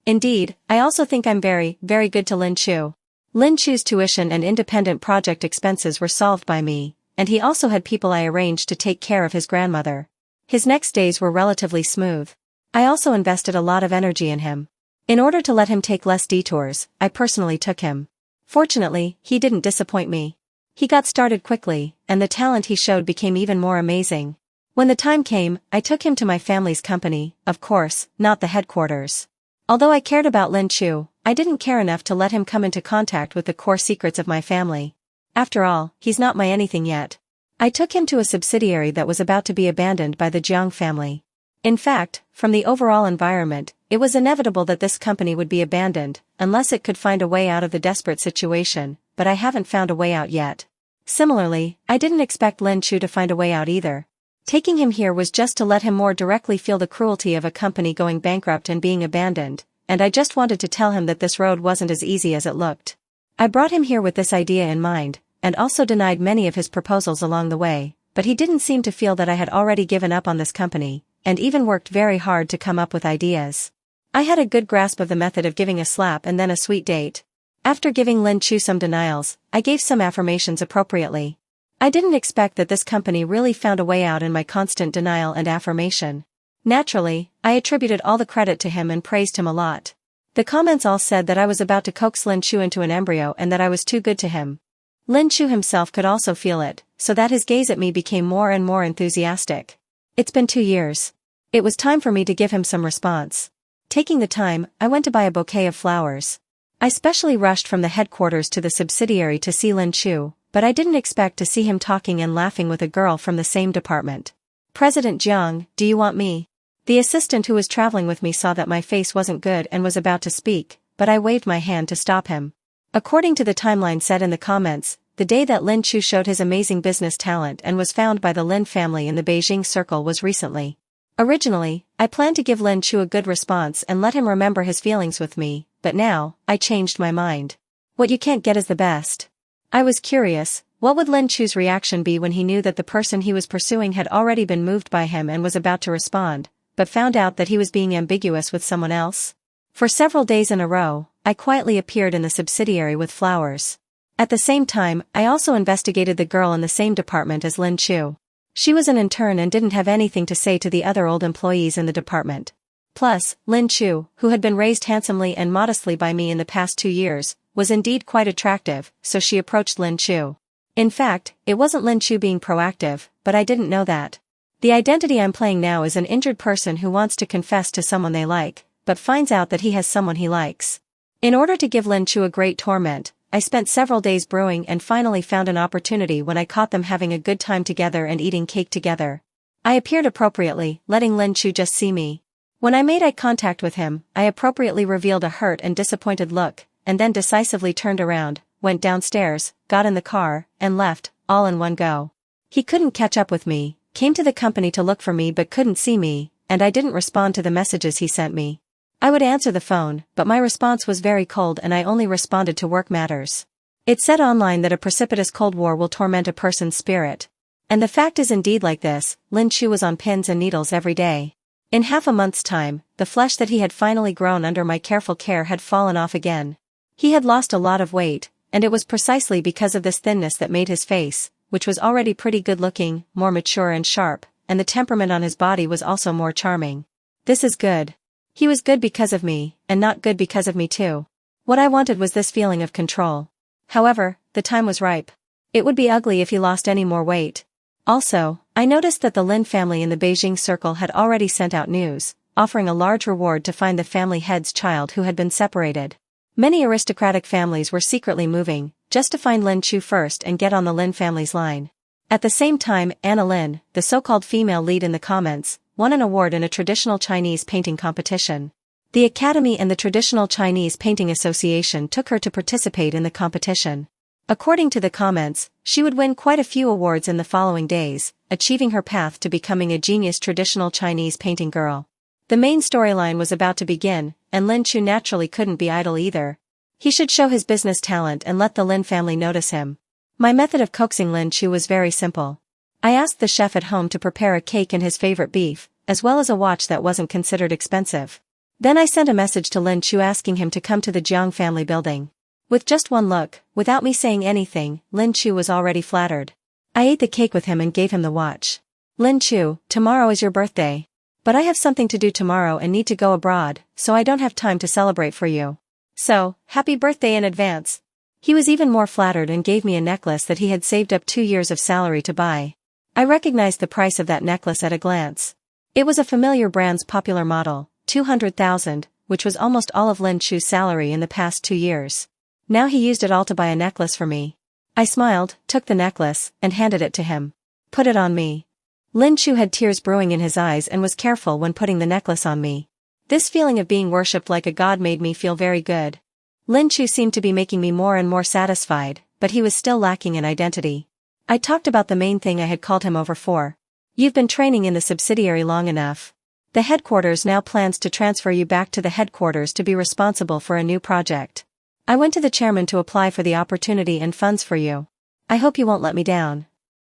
Indeed, I also think I'm very, very good to Lin Qu. Lin Qu's tuition and independent project expenses were solved by me, and he also had people I arranged to take care of his grandmother. His next days were relatively smooth. I also invested a lot of energy in him. In order to let him take less detours, I personally took him. Fortunately, he didn't disappoint me. He got started quickly, and the talent he showed became even more amazing. When the time came, I took him to my family's company, of course, not the headquarters. Although I cared about Lin Qu, I didn't care enough to let him come into contact with the core secrets of my family. After all, he's not my anything yet. I took him to a subsidiary that was about to be abandoned by the Jiang family. In fact, from the overall environment, it was inevitable that this company would be abandoned, unless it could find a way out of the desperate situation, but I haven't found a way out yet. Similarly, I didn't expect Lin Qu to find a way out either. Taking him here was just to let him more directly feel the cruelty of a company going bankrupt and being abandoned, and I just wanted to tell him that this road wasn't as easy as it looked. I brought him here with this idea in mind, and also denied many of his proposals along the way, but he didn't seem to feel that I had already given up on this company, and even worked very hard to come up with ideas. I had a good grasp of the method of giving a slap and then a sweet date. After giving Lin Qu some denials, I gave some affirmations appropriately. I didn't expect that this company really found a way out in my constant denial and affirmation. Naturally, I attributed all the credit to him and praised him a lot. The comments all said that I was about to coax Lin Qu into an embryo and that I was too good to him. Lin Qu himself could also feel it, so that his gaze at me became more and more enthusiastic. It's been 2 years. It was time for me to give him some response. Taking the time, I went to buy a bouquet of flowers. I specially rushed from the headquarters to the subsidiary to see Lin Qu, but I didn't expect to see him talking and laughing with a girl from the same department. President Jiang, do you want me? The assistant who was traveling with me saw that my face wasn't good and was about to speak, but I waved my hand to stop him. According to the timeline set in the comments, the day that Lin Qu showed his amazing business talent and was found by the Lin family in the Beijing circle was recently. Originally, I planned to give Lin Qu a good response and let him remember his feelings with me, but now, I changed my mind. What you can't get is the best. I was curious, what would Lin Qu's reaction be when he knew that the person he was pursuing had already been moved by him and was about to respond, but found out that he was being ambiguous with someone else? For several days in a row, I quietly appeared in the subsidiary with flowers. At the same time, I also investigated the girl in the same department as Lin Qu. She was an intern and didn't have anything to say to the other old employees in the department. Plus, Lin Qu, who had been raised handsomely and modestly by me in the past 2 years, was indeed quite attractive, so she approached Lin Qu. In fact, it wasn't Lin Qu being proactive, but I didn't know that. The identity I'm playing now is an injured person who wants to confess to someone they like, but finds out that he has someone he likes. In order to give Lin Qu a great torment, I spent several days brewing and finally found an opportunity when I caught them having a good time together and eating cake together. I appeared appropriately, letting Lin Qu just see me. When I made eye contact with him, I appropriately revealed a hurt and disappointed look, and then decisively turned around, went downstairs, got in the car, and left, all in one go. He couldn't catch up with me, came to the company to look for me but couldn't see me, and I didn't respond to the messages he sent me. I would answer the phone, but my response was very cold and I only responded to work matters. It said online that a precipitous Cold War will torment a person's spirit. And the fact is indeed like this. Lin Qu was on pins and needles every day. In half a month's time, the flesh that he had finally grown under my careful care had fallen off again. He had lost a lot of weight, and it was precisely because of this thinness that made his face, which was already pretty good-looking, more mature and sharp, and the temperament on his body was also more charming. This is good. He was good because of me, and not good because of me too. What I wanted was this feeling of control. However, the time was ripe. It would be ugly if he lost any more weight. Also, I noticed that the Lin family in the Beijing circle had already sent out news, offering a large reward to find the family head's child who had been separated. Many aristocratic families were secretly moving, just to find Lin Qu first and get on the Lin family's line. At the same time, Anna Lin, the so-called female lead in the comments, won an award in a traditional Chinese painting competition. The Academy and the Traditional Chinese Painting Association took her to participate in the competition. According to the comments, she would win quite a few awards in the following days, achieving her path to becoming a genius traditional Chinese painting girl. The main storyline was about to begin, and Lin Qu naturally couldn't be idle either. He should show his business talent and let the Lin family notice him. My method of coaxing Lin Qu was very simple. I asked the chef at home to prepare a cake and his favorite beef, as well as a watch that wasn't considered expensive. Then I sent a message to Lin Qu asking him to come to the Jiang family building. With just one look, without me saying anything, Lin Qu was already flattered. I ate the cake with him and gave him the watch. Lin Qu, tomorrow is your birthday. But I have something to do tomorrow and need to go abroad, so I don't have time to celebrate for you. So, happy birthday in advance. He was even more flattered and gave me a necklace that he had saved up 2 years of salary to buy. I recognized the price of that necklace at a glance. It was a familiar brand's popular model, 200,000, which was almost all of Lin Qu's salary in the past 2 years. Now he used it all to buy a necklace for me. I smiled, took the necklace, and handed it to him. Put it on me. Lin Qu had tears brewing in his eyes and was careful when putting the necklace on me. This feeling of being worshipped like a god made me feel very good. Lin Qu seemed to be making me more and more satisfied, but he was still lacking in identity. I talked about the main thing I had called him over for. You've been training in the subsidiary long enough. The headquarters now plans to transfer you back to the headquarters to be responsible for a new project. I went to the chairman to apply for the opportunity and funds for you. I hope you won't let me down.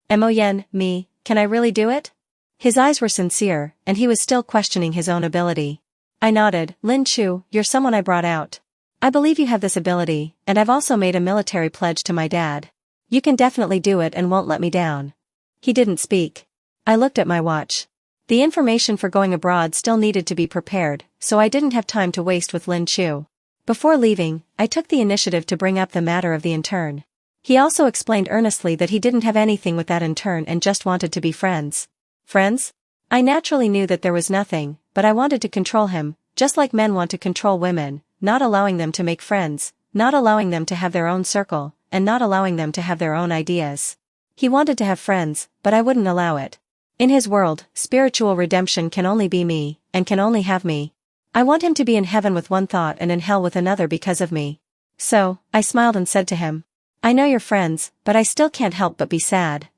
Moyen, me, can I really do it? His eyes were sincere, and he was still questioning his own ability. I nodded. Lin Qu, you're someone I brought out. I believe you have this ability, and I've also made a military pledge to my dad. You can definitely do it and won't let me down. He didn't speak. I looked at my watch. The information for going abroad still needed to be prepared, so I didn't have time to waste with Lin Qu. Before leaving, I took the initiative to bring up the matter of the intern. He also explained earnestly that he didn't have anything with that intern and just wanted to be friends. Friends? I naturally knew that there was nothing, but I wanted to control him, just like men want to control women, not allowing them to make friends, not allowing them to have their own circle, and not allowing them to have their own ideas. He wanted to have friends, but I wouldn't allow it. In his world, spiritual redemption can only be me, and can only have me. I want him to be in heaven with one thought and in hell with another because of me. So, I smiled and said to him, I know you're friends, but I still can't help but be sad.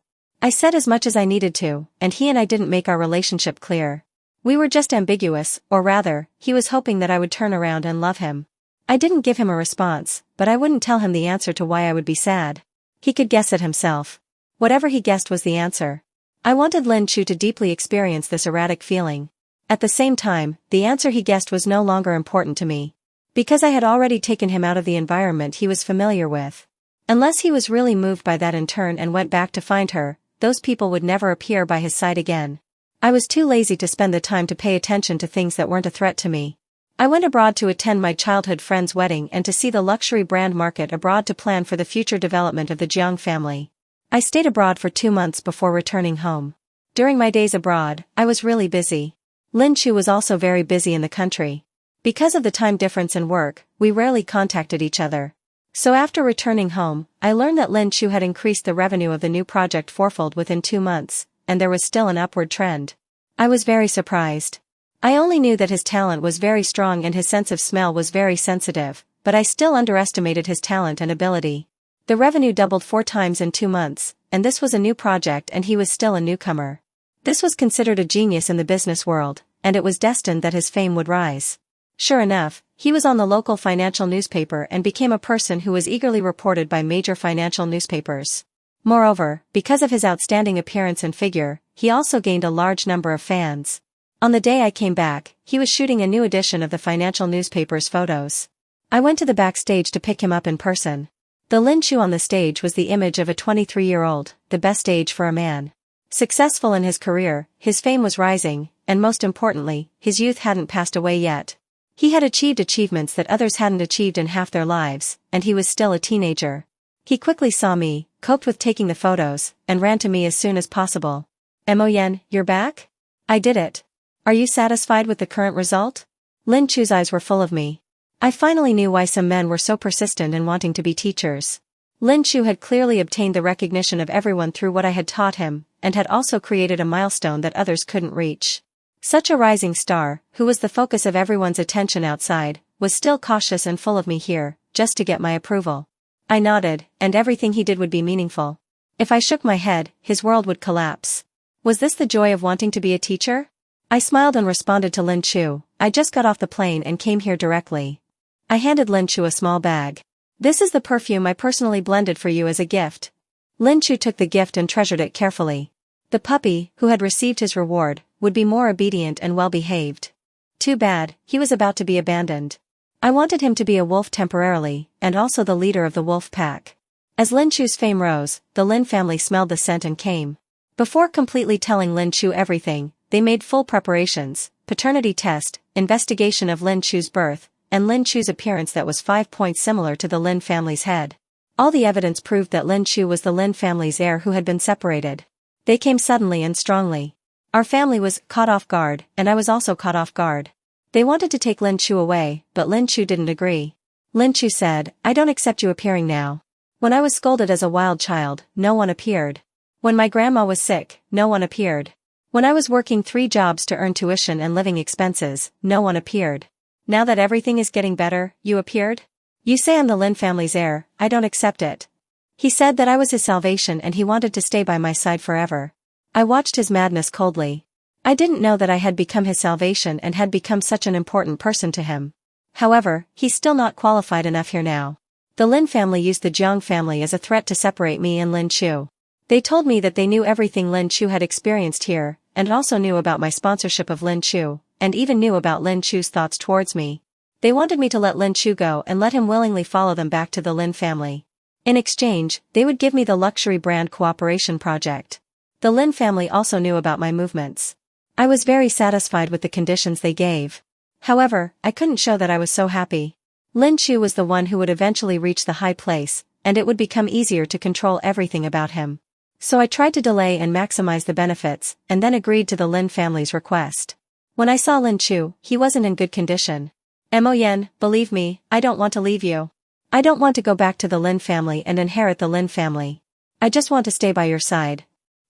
I said as much as I needed to, and he and I didn't make our relationship clear. We were just ambiguous, or rather, he was hoping that I would turn around and love him. I didn't give him a response, but I wouldn't tell him the answer to why I would be sad. He could guess it himself. Whatever he guessed was the answer. I wanted Lin Qu to deeply experience this erratic feeling. At the same time, the answer he guessed was no longer important to me. Because I had already taken him out of the environment he was familiar with. Unless he was really moved by that intern and went back to find her, those people would never appear by his side again. I was too lazy to spend the time to pay attention to things that weren't a threat to me. I went abroad to attend my childhood friend's wedding and to see the luxury brand market abroad to plan for the future development of the Jiang family. I stayed abroad for 2 months before returning home. During my days abroad, I was really busy. Lin Qu was also very busy in the country. Because of the time difference in work, we rarely contacted each other. So after returning home, I learned that Lin Qu had increased the revenue of the new project fourfold within 2 months, and there was still an upward trend. I was very surprised. I only knew that his talent was very strong and his sense of smell was very sensitive, but I still underestimated his talent and ability. The revenue doubled 4 times in 2 months, and this was a new project and he was still a newcomer. This was considered a genius in the business world, and it was destined that his fame would rise. Sure enough, he was on the local financial newspaper and became a person who was eagerly reported by major financial newspapers. Moreover, because of his outstanding appearance and figure, he also gained a large number of fans. On the day I came back, he was shooting a new edition of the financial newspaper's photos. I went to the backstage to pick him up in person. The Lin Qu on the stage was the image of a 23-year-old, the best age for a man. Successful in his career, his fame was rising, and most importantly, his youth hadn't passed away yet. He had achieved achievements that others hadn't achieved in half their lives, and he was still a teenager. He quickly saw me, coped with taking the photos, and ran to me as soon as possible. "Moyen, you're back? I did it. Are you satisfied with the current result?" Lin Qu's eyes were full of me. I finally knew why some men were so persistent in wanting to be teachers. Lin Qu had clearly obtained the recognition of everyone through what I had taught him, and had also created a milestone that others couldn't reach. Such a rising star, who was the focus of everyone's attention outside, was still cautious and full of me here, just to get my approval. I nodded, and everything he did would be meaningful. If I shook my head, his world would collapse. Was this the joy of wanting to be a teacher? I smiled and responded to Lin Qu, "I just got off the plane and came here directly." I handed Lin Qu a small bag. "This is the perfume I personally blended for you as a gift." Lin Qu took the gift and treasured it carefully. The puppy, who had received his reward, would be more obedient and well-behaved. Too bad, he was about to be abandoned. I wanted him to be a wolf temporarily, and also the leader of the wolf pack. As Lin Qu's fame rose, the Lin family smelled the scent and came. Before completely telling Lin Qu everything, they made full preparations: paternity test, investigation of Lin Qu's birth, and Lin Qu's appearance that was 5 points similar to the Lin family's head. All the evidence proved that Lin Qu was the Lin family's heir who had been separated. They came suddenly and strongly. Our family was caught off guard, and I was also caught off guard. They wanted to take Lin Qu away, but Lin Qu didn't agree. Lin Qu said, "I don't accept you appearing now. When I was scolded as a wild child, no one appeared. When my grandma was sick, no one appeared. When I was working 3 jobs to earn tuition and living expenses, no one appeared. Now that everything is getting better, you appeared? You say I'm the Lin family's heir, I don't accept it." He said that I was his salvation and he wanted to stay by my side forever. I watched his madness coldly. I didn't know that I had become his salvation and had become such an important person to him. However, he's still not qualified enough here now. The Lin family used the Jiang family as a threat to separate me and Lin Qu. They told me that they knew everything Lin Qu had experienced here, and also knew about my sponsorship of Lin Qu, and even knew about Lin Qu's thoughts towards me. They wanted me to let Lin Qu go and let him willingly follow them back to the Lin family. In exchange, they would give me the luxury brand cooperation project. The Lin family also knew about my movements. I was very satisfied with the conditions they gave. However, I couldn't show that I was so happy. Lin Qu was the one who would eventually reach the high place, and it would become easier to control everything about him. So I tried to delay and maximize the benefits, and then agreed to the Lin family's request. When I saw Lin Qu, he wasn't in good condition. "Moyen, believe me, I don't want to leave you. I don't want to go back to the Lin family and inherit the Lin family. I just want to stay by your side."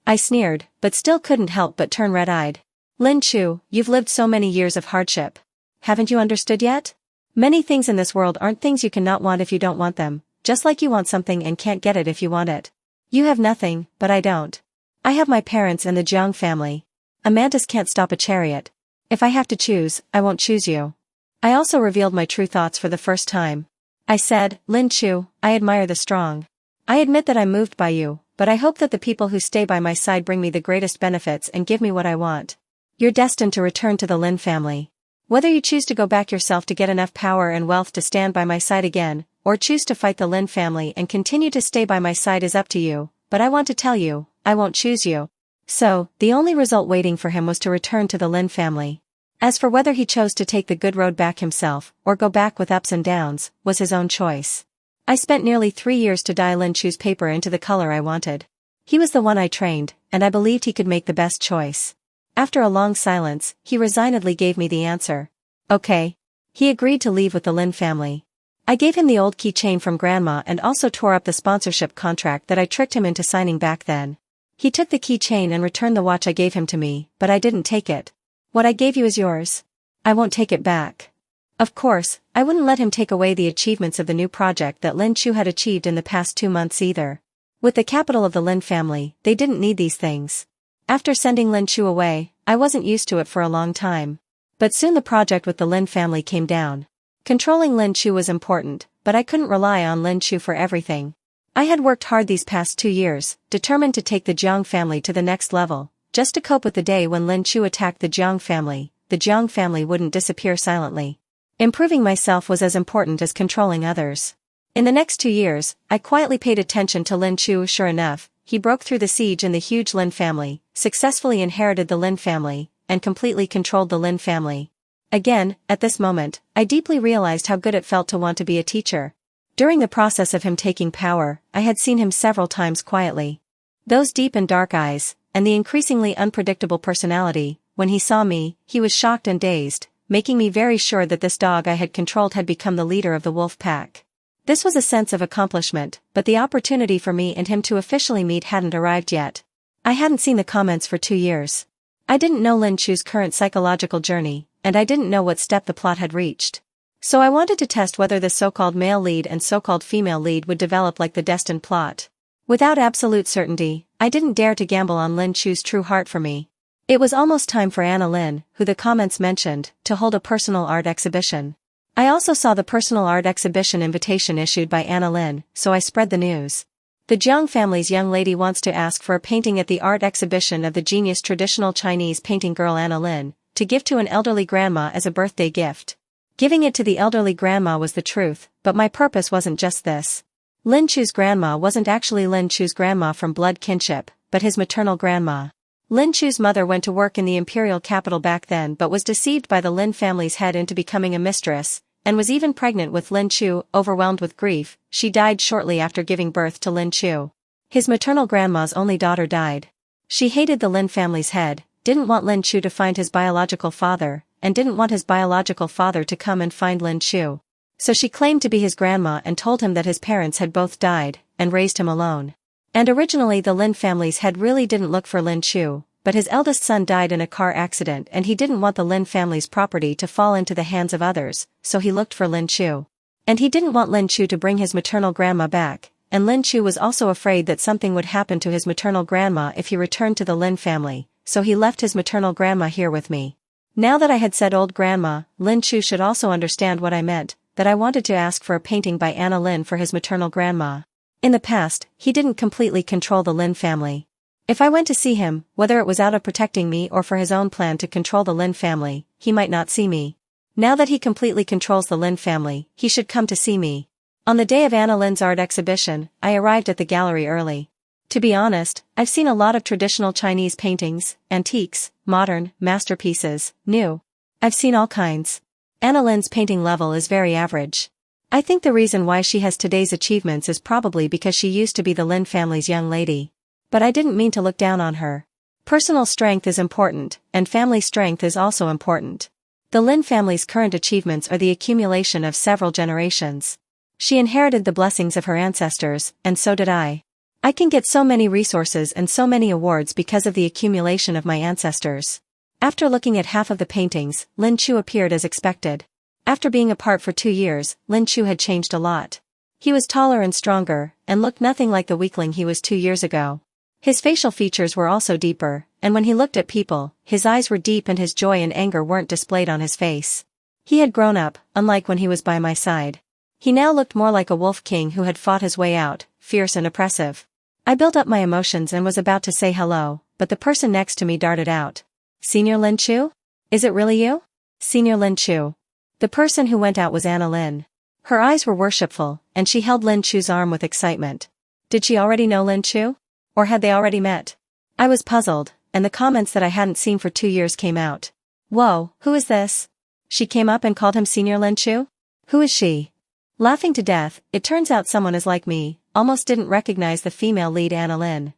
I sneered, but still couldn't help but turn red-eyed. "Lin Qu, you've lived so many years of hardship. Haven't you understood yet? Many things in this world aren't things you cannot want if you don't want them, just like you want something and can't get it if you want it. You have nothing, but I don't. I have my parents and the Jiang family. A mantis can't stop a chariot. If I have to choose, I won't choose you." I also revealed my true thoughts for the first time. I said, "Lin Qu, I admire the strong. I admit that I'm moved by you, but I hope that the people who stay by my side bring me the greatest benefits and give me what I want. You're destined to return to the Lin family. Whether you choose to go back yourself to get enough power and wealth to stand by my side again, or choose to fight the Lin family and continue to stay by my side is up to you, but I want to tell you, I won't choose you." So, the only result waiting for him was to return to the Lin family. As for whether he chose to take the good road back himself, or go back with ups and downs, was his own choice. I spent nearly 3 years to dye Lin Qu's paper into the color I wanted. He was the one I trained, and I believed he could make the best choice. After a long silence, he resignedly gave me the answer. "Okay." He agreed to leave with the Lin family. I gave him the old keychain from Grandma and also tore up the sponsorship contract that I tricked him into signing back then. He took the keychain and returned the watch I gave him to me, but I didn't take it. "What I gave you is yours. I won't take it back." Of course, I wouldn't let him take away the achievements of the new project that Lin Qu had achieved in the past 2 months either. With the capital of the Lin family, they didn't need these things. After sending Lin Qu away, I wasn't used to it for a long time. But soon the project with the Lin family came down. Controlling Lin Qu was important, but I couldn't rely on Lin Qu for everything. I had worked hard these past 2 years, determined to take the Jiang family to the next level, just to cope with the day when Lin Qu attacked the Jiang family. The Jiang family wouldn't disappear silently. Improving myself was as important as controlling others. In the next 2 years, I quietly paid attention to Lin Qu. Sure enough, he broke through the siege in the huge Lin family, successfully inherited the Lin family, and completely controlled the Lin family. Again, at this moment, I deeply realized how good it felt to want to be a teacher. During the process of him taking power, I had seen him several times quietly. Those deep and dark eyes, and the increasingly unpredictable personality. When he saw me, he was shocked and dazed, making me very sure that this dog I had controlled had become the leader of the wolf pack. This was a sense of accomplishment, but the opportunity for me and him to officially meet hadn't arrived yet. I hadn't seen the comments for 2 years. I didn't know Lin Qu's current psychological journey, and I didn't know what step the plot had reached. So I wanted to test whether the so-called male lead and so-called female lead would develop like the destined plot. Without absolute certainty, I didn't dare to gamble on Lin Qu's true heart for me. It was almost time for Anna Lin, who the comments mentioned, to hold a personal art exhibition. I also saw the personal art exhibition invitation issued by Anna Lin, so I spread the news. The Jiang family's young lady wants to ask for a painting at the art exhibition of the genius traditional Chinese painting girl Anna Lin, to give to an elderly grandma as a birthday gift. Giving it to the elderly grandma was the truth, but my purpose wasn't just this. Lin Qu's grandma wasn't actually Lin Qu's grandma from blood kinship, but his maternal grandma. Lin Qu's mother went to work in the imperial capital back then but was deceived by the Lin family's head into becoming a mistress, and was even pregnant with Lin Qu. Overwhelmed with grief, she died shortly after giving birth to Lin Qu. His maternal grandma's only daughter died. She hated the Lin family's head, didn't want Lin Qu to find his biological father, and didn't want his biological father to come and find Lin Qu. So she claimed to be his grandma and told him that his parents had both died, and raised him alone. And originally the Lin family's head really didn't look for Lin Qu, but his eldest son died in a car accident and he didn't want the Lin family's property to fall into the hands of others, so he looked for Lin Qu. And he didn't want Lin Qu to bring his maternal grandma back, and Lin Qu was also afraid that something would happen to his maternal grandma if he returned to the Lin family, so he left his maternal grandma here with me. Now that I had said old grandma, Lin Qu should also understand what I meant, that I wanted to ask for a painting by Anna Lin for his maternal grandma. In the past, he didn't completely control the Lin family. If I went to see him, whether it was out of protecting me or for his own plan to control the Lin family, he might not see me. Now that he completely controls the Lin family, he should come to see me. On the day of Anna Lin's art exhibition, I arrived at the gallery early. To be honest, I've seen a lot of traditional Chinese paintings, antiques, modern, masterpieces, new. I've seen all kinds. Anna Lin's painting level is very average. I think the reason why she has today's achievements is probably because she used to be the Lin family's young lady. But I didn't mean to look down on her. Personal strength is important, and family strength is also important. The Lin family's current achievements are the accumulation of several generations. She inherited the blessings of her ancestors, and so did I. I can get so many resources and so many awards because of the accumulation of my ancestors. After looking at half of the paintings, Lin Qu appeared as expected. After being apart for 2 years, Lin Qu had changed a lot. He was taller and stronger, and looked nothing like the weakling he was 2 years ago. His facial features were also deeper, and when he looked at people, his eyes were deep and his joy and anger weren't displayed on his face. He had grown up, unlike when he was by my side. He now looked more like a wolf king who had fought his way out, fierce and oppressive. I built up my emotions and was about to say hello, but the person next to me darted out. "Senior Lin Qu? Is it really you?" "Senior Lin Qu." The person who went out was Anna Lin. Her eyes were worshipful, and she held Lin Qu's arm with excitement. Did she already know Lin Qu? Or had they already met? I was puzzled, and the comments that I hadn't seen for 2 years came out. "Whoa, who is this?" She came up and called him Senior Lin Qu? "Who is she?" Laughing to death, it turns out someone is like me, almost didn't recognize the female lead Anna Lin.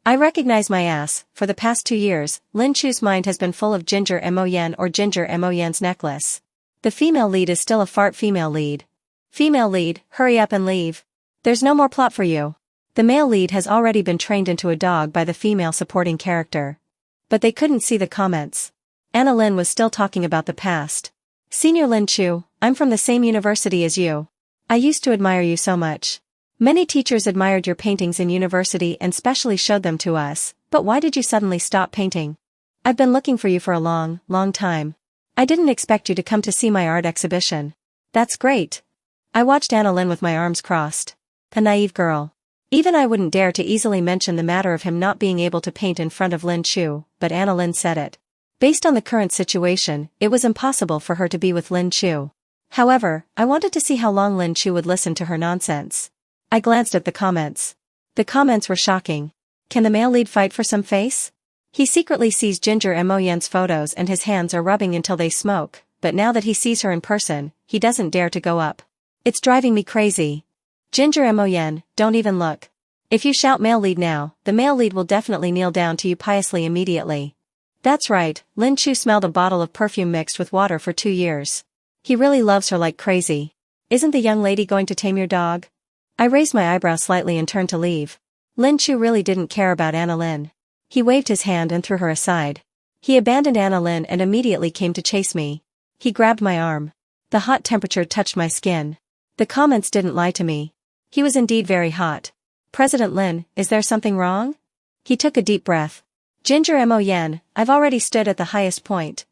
I recognize my ass. For the past 2 years, Lin Qu's mind has been full of Ginger Mon or Ginger Mon's necklace. The female lead is still a fart female lead. Female lead, hurry up and leave. There's no more plot for you. The male lead has already been trained into a dog by the female supporting character. But they couldn't see the comments. Anna Lin was still talking about the past. "Senior Lin Qu, I'm from the same university as you. I used to admire you so much. Many teachers admired your paintings in university and specially showed them to us, but why did you suddenly stop painting? I've been looking for you for a long, long time. I didn't expect you to come to see my art exhibition." "That's great." I watched Anna Lin with my arms crossed. A naive girl. Even I wouldn't dare to easily mention the matter of him not being able to paint in front of Lin Qu, but Lin said it. Based on the current situation, it was impossible for her to be with Lin Qu. However, I wanted to see how long Lin Qu would listen to her nonsense. I glanced at the comments. The comments were shocking. Can the male lead fight for some face? He secretly sees Ginger Moyen's photos and his hands are rubbing until they smoke, but now that he sees her in person, he doesn't dare to go up. It's driving me crazy. Ginger Moyen, don't even look. If you shout male lead now, the male lead will definitely kneel down to you piously immediately. That's right, Lin Qu smelled a bottle of perfume mixed with water for 2 years. He really loves her like crazy. Isn't the young lady going to tame your dog? I raised my eyebrow slightly and turned to leave. Lin Qu really didn't care about Lin. He waved his hand and threw her aside. He abandoned Lin and immediately came to chase me. He grabbed my arm. The hot temperature touched my skin. The comments didn't lie to me. He was indeed very hot. President Lin, is there something wrong? He took a deep breath. Ginger Moyen, I've already stood at the highest point.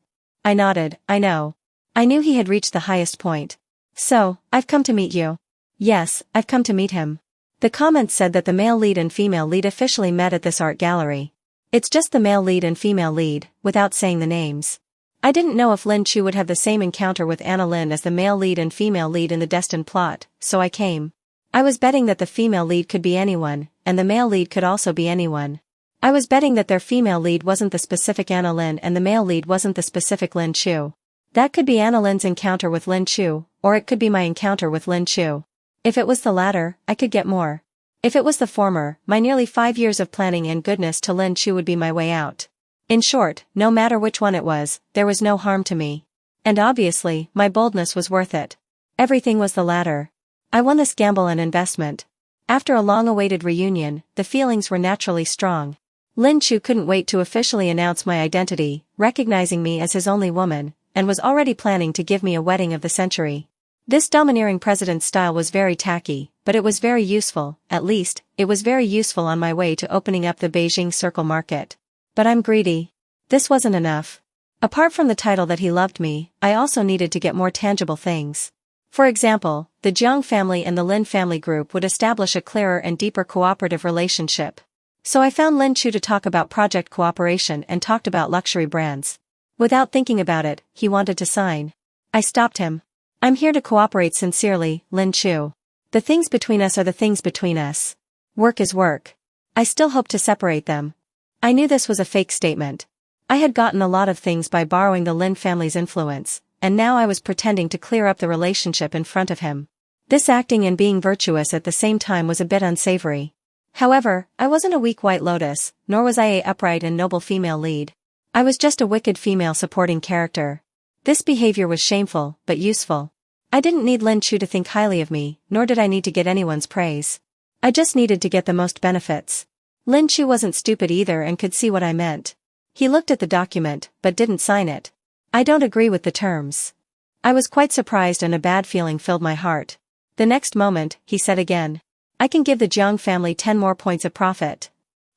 I nodded, I know. I knew he had reached the highest point. So, I've come to meet you. Yes, I've come to meet him. The comments said that the male lead and female lead officially met at this art gallery. It's just the male lead and female lead, without saying the names. I didn't know if Lin Qu would have the same encounter with Lin as the male lead and female lead in the destined plot, so I came. I was betting that the female lead could be anyone, and the male lead could also be anyone. I was betting that their female lead wasn't the specific Lin and the male lead wasn't the specific Lin Qu. That could be Lin's encounter with Lin Qu, or it could be my encounter with Lin Qu. If it was the latter, I could get more. If it was the former, my nearly 5 years of planning and goodness to Lin Qu would be my way out. In short, no matter which one it was, there was no harm to me. And obviously, my boldness was worth it. Everything was the latter. I won this gamble and investment. After a long-awaited reunion, the feelings were naturally strong. Lin Qu couldn't wait to officially announce my identity, recognizing me as his only woman, and was already planning to give me a wedding of the century. This domineering president's style was very tacky, but it was very useful, at least, it was very useful on my way to opening up the Beijing circle market. But I'm greedy. This wasn't enough. Apart from the title that he loved me, I also needed to get more tangible things. For example, the Jiang family and the Lin family group would establish a clearer and deeper cooperative relationship. So I found Lin Qu to talk about project cooperation and talked about luxury brands. Without thinking about it, he wanted to sign. I stopped him. I'm here to cooperate sincerely, Lin Qu. The things between us are the things between us. Work is work. I still hope to separate them. I knew this was a fake statement. I had gotten a lot of things by borrowing the Lin family's influence, and now I was pretending to clear up the relationship in front of him. This acting and being virtuous at the same time was a bit unsavory. However, I wasn't a weak white lotus, nor was I a upright and noble female lead. I was just a wicked female supporting character. This behavior was shameful, but useful. I didn't need Lin Qu to think highly of me, nor did I need to get anyone's praise. I just needed to get the most benefits. Lin Qu wasn't stupid either and could see what I meant. He looked at the document, but didn't sign it. I don't agree with the terms. I was quite surprised and a bad feeling filled my heart. The next moment, he said again. I can give the Jiang family 10 more points of profit.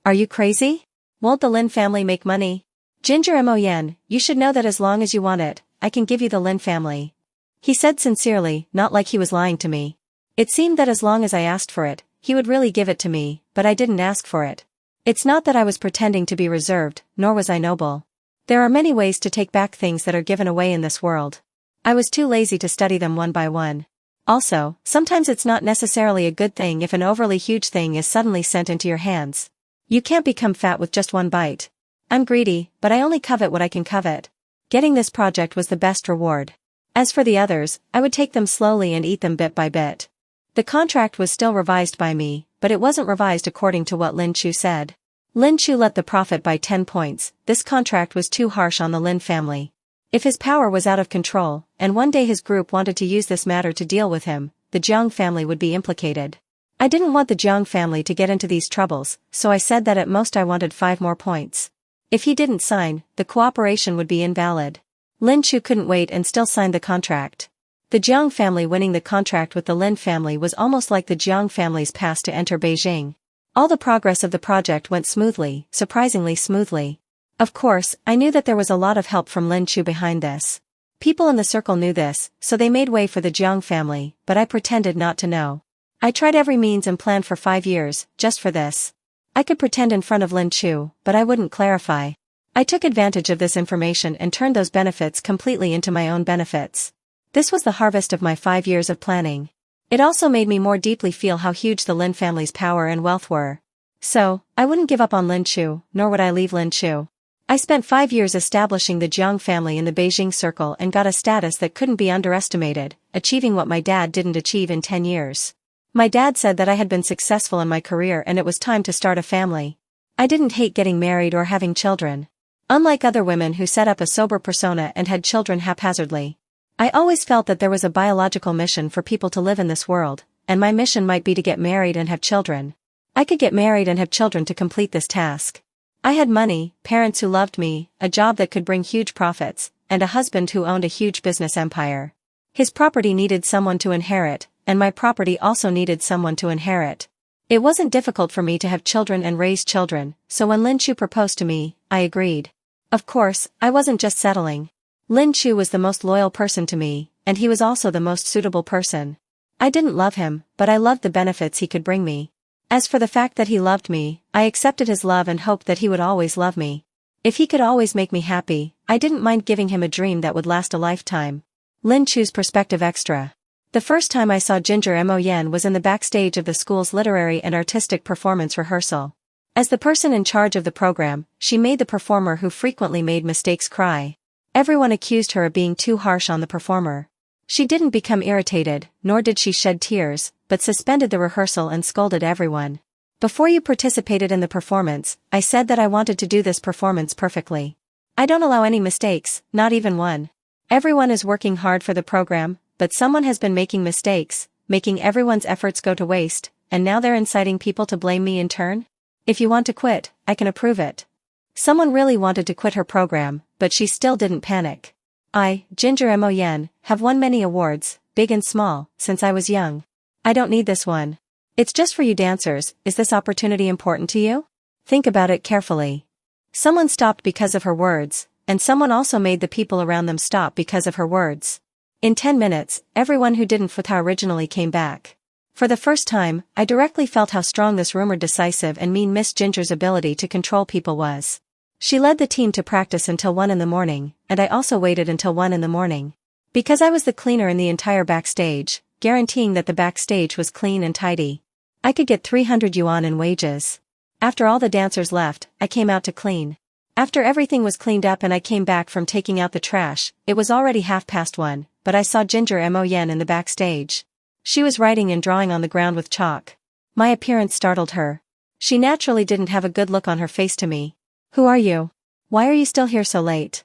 Are you crazy? Won't the Lin family make money? Ginger Moyen, you should know that as long as you want it, I can give you the Lin family. He said sincerely, not like he was lying to me. It seemed that as long as I asked for it, he would really give it to me, but I didn't ask for it. It's not that I was pretending to be reserved, nor was I noble. There are many ways to take back things that are given away in this world. I was too lazy to study them one by one. Also, sometimes it's not necessarily a good thing if an overly huge thing is suddenly sent into your hands. You can't become fat with just one bite. I'm greedy, but I only covet what I can covet. Getting this project was the best reward. As for the others, I would take them slowly and eat them bit by bit. The contract was still revised by me, but it wasn't revised according to what Lin Qu said. Lin Qu let the profit by 10 points, this contract was too harsh on the Lin family. If his power was out of control, and one day his group wanted to use this matter to deal with him, the Jiang family would be implicated. I didn't want the Jiang family to get into these troubles, so I said that at most I wanted 5 more points. If he didn't sign, the cooperation would be invalid. Lin Qu couldn't wait and still signed the contract. The Jiang family winning the contract with the Lin family was almost like the Jiang family's pass to enter Beijing. All the progress of the project went smoothly, surprisingly smoothly. Of course, I knew that there was a lot of help from Lin Qu behind this. People in the circle knew this, so they made way for the Jiang family, but I pretended not to know. I tried every means and planned for 5 years, just for this. I could pretend in front of Lin Qu, but I wouldn't clarify. I took advantage of this information and turned those benefits completely into my own benefits. This was the harvest of my 5 years of planning. It also made me more deeply feel how huge the Lin family's power and wealth were. So, I wouldn't give up on Lin Qu, nor would I leave Lin Qu. I spent 5 years establishing the Jiang family in the Beijing circle and got a status that couldn't be underestimated, achieving what my dad didn't achieve in 10 years. My dad said that I had been successful in my career and it was time to start a family. I didn't hate getting married or having children. Unlike other women who set up a sober persona and had children haphazardly. I always felt that there was a biological mission for people to live in this world, and my mission might be to get married and have children. I could get married and have children to complete this task. I had money, parents who loved me, a job that could bring huge profits, and a husband who owned a huge business empire. His property needed someone to inherit, and my property also needed someone to inherit. It wasn't difficult for me to have children and raise children, so when Lin Qu proposed to me, I agreed. Of course, I wasn't just settling. Lin Qu was the most loyal person to me, and he was also the most suitable person. I didn't love him, but I loved the benefits he could bring me. As for the fact that he loved me, I accepted his love and hoped that he would always love me. If he could always make me happy, I didn't mind giving him a dream that would last a lifetime. Lin Qu's perspective extra. The first time I saw Ginger Mo Yen was in the backstage of the school's literary and artistic performance rehearsal. As the person in charge of the program, she made the performer who frequently made mistakes cry. Everyone accused her of being too harsh on the performer. She didn't become irritated, nor did she shed tears, but suspended the rehearsal and scolded everyone. Before you participated in the performance, I said that I wanted to do this performance perfectly. I don't allow any mistakes, not even one. Everyone is working hard for the program, but someone has been making mistakes, making everyone's efforts go to waste, and now they're inciting people to blame me in turn? If you want to quit, I can approve it. Someone really wanted to quit her program, but she still didn't panic. I, Ginger Mo Yen, have won many awards, big and small, since I was young. I don't need this one. It's just for you dancers. Is this opportunity important to you? Think about it carefully. Someone stopped because of her words, and someone also made the people around them stop because of her words. In 10 minutes, everyone who didn't futha originally came back. For the first time, I directly felt how strong this rumored decisive and mean Miss Ginger's ability to control people was. She led the team to practice until 1 in the morning, and I also waited until 1 in the morning. Because I was the cleaner in the entire backstage, guaranteeing that the backstage was clean and tidy. I could get 300 yuan in wages. After all the dancers left, I came out to clean. After everything was cleaned up and I came back from taking out the trash, it was already 1:30, but I saw Ginger Mo Yen in the backstage. She was writing and drawing on the ground with chalk. My appearance startled her. She naturally didn't have a good look on her face to me. Who are you? Why are you still here so late?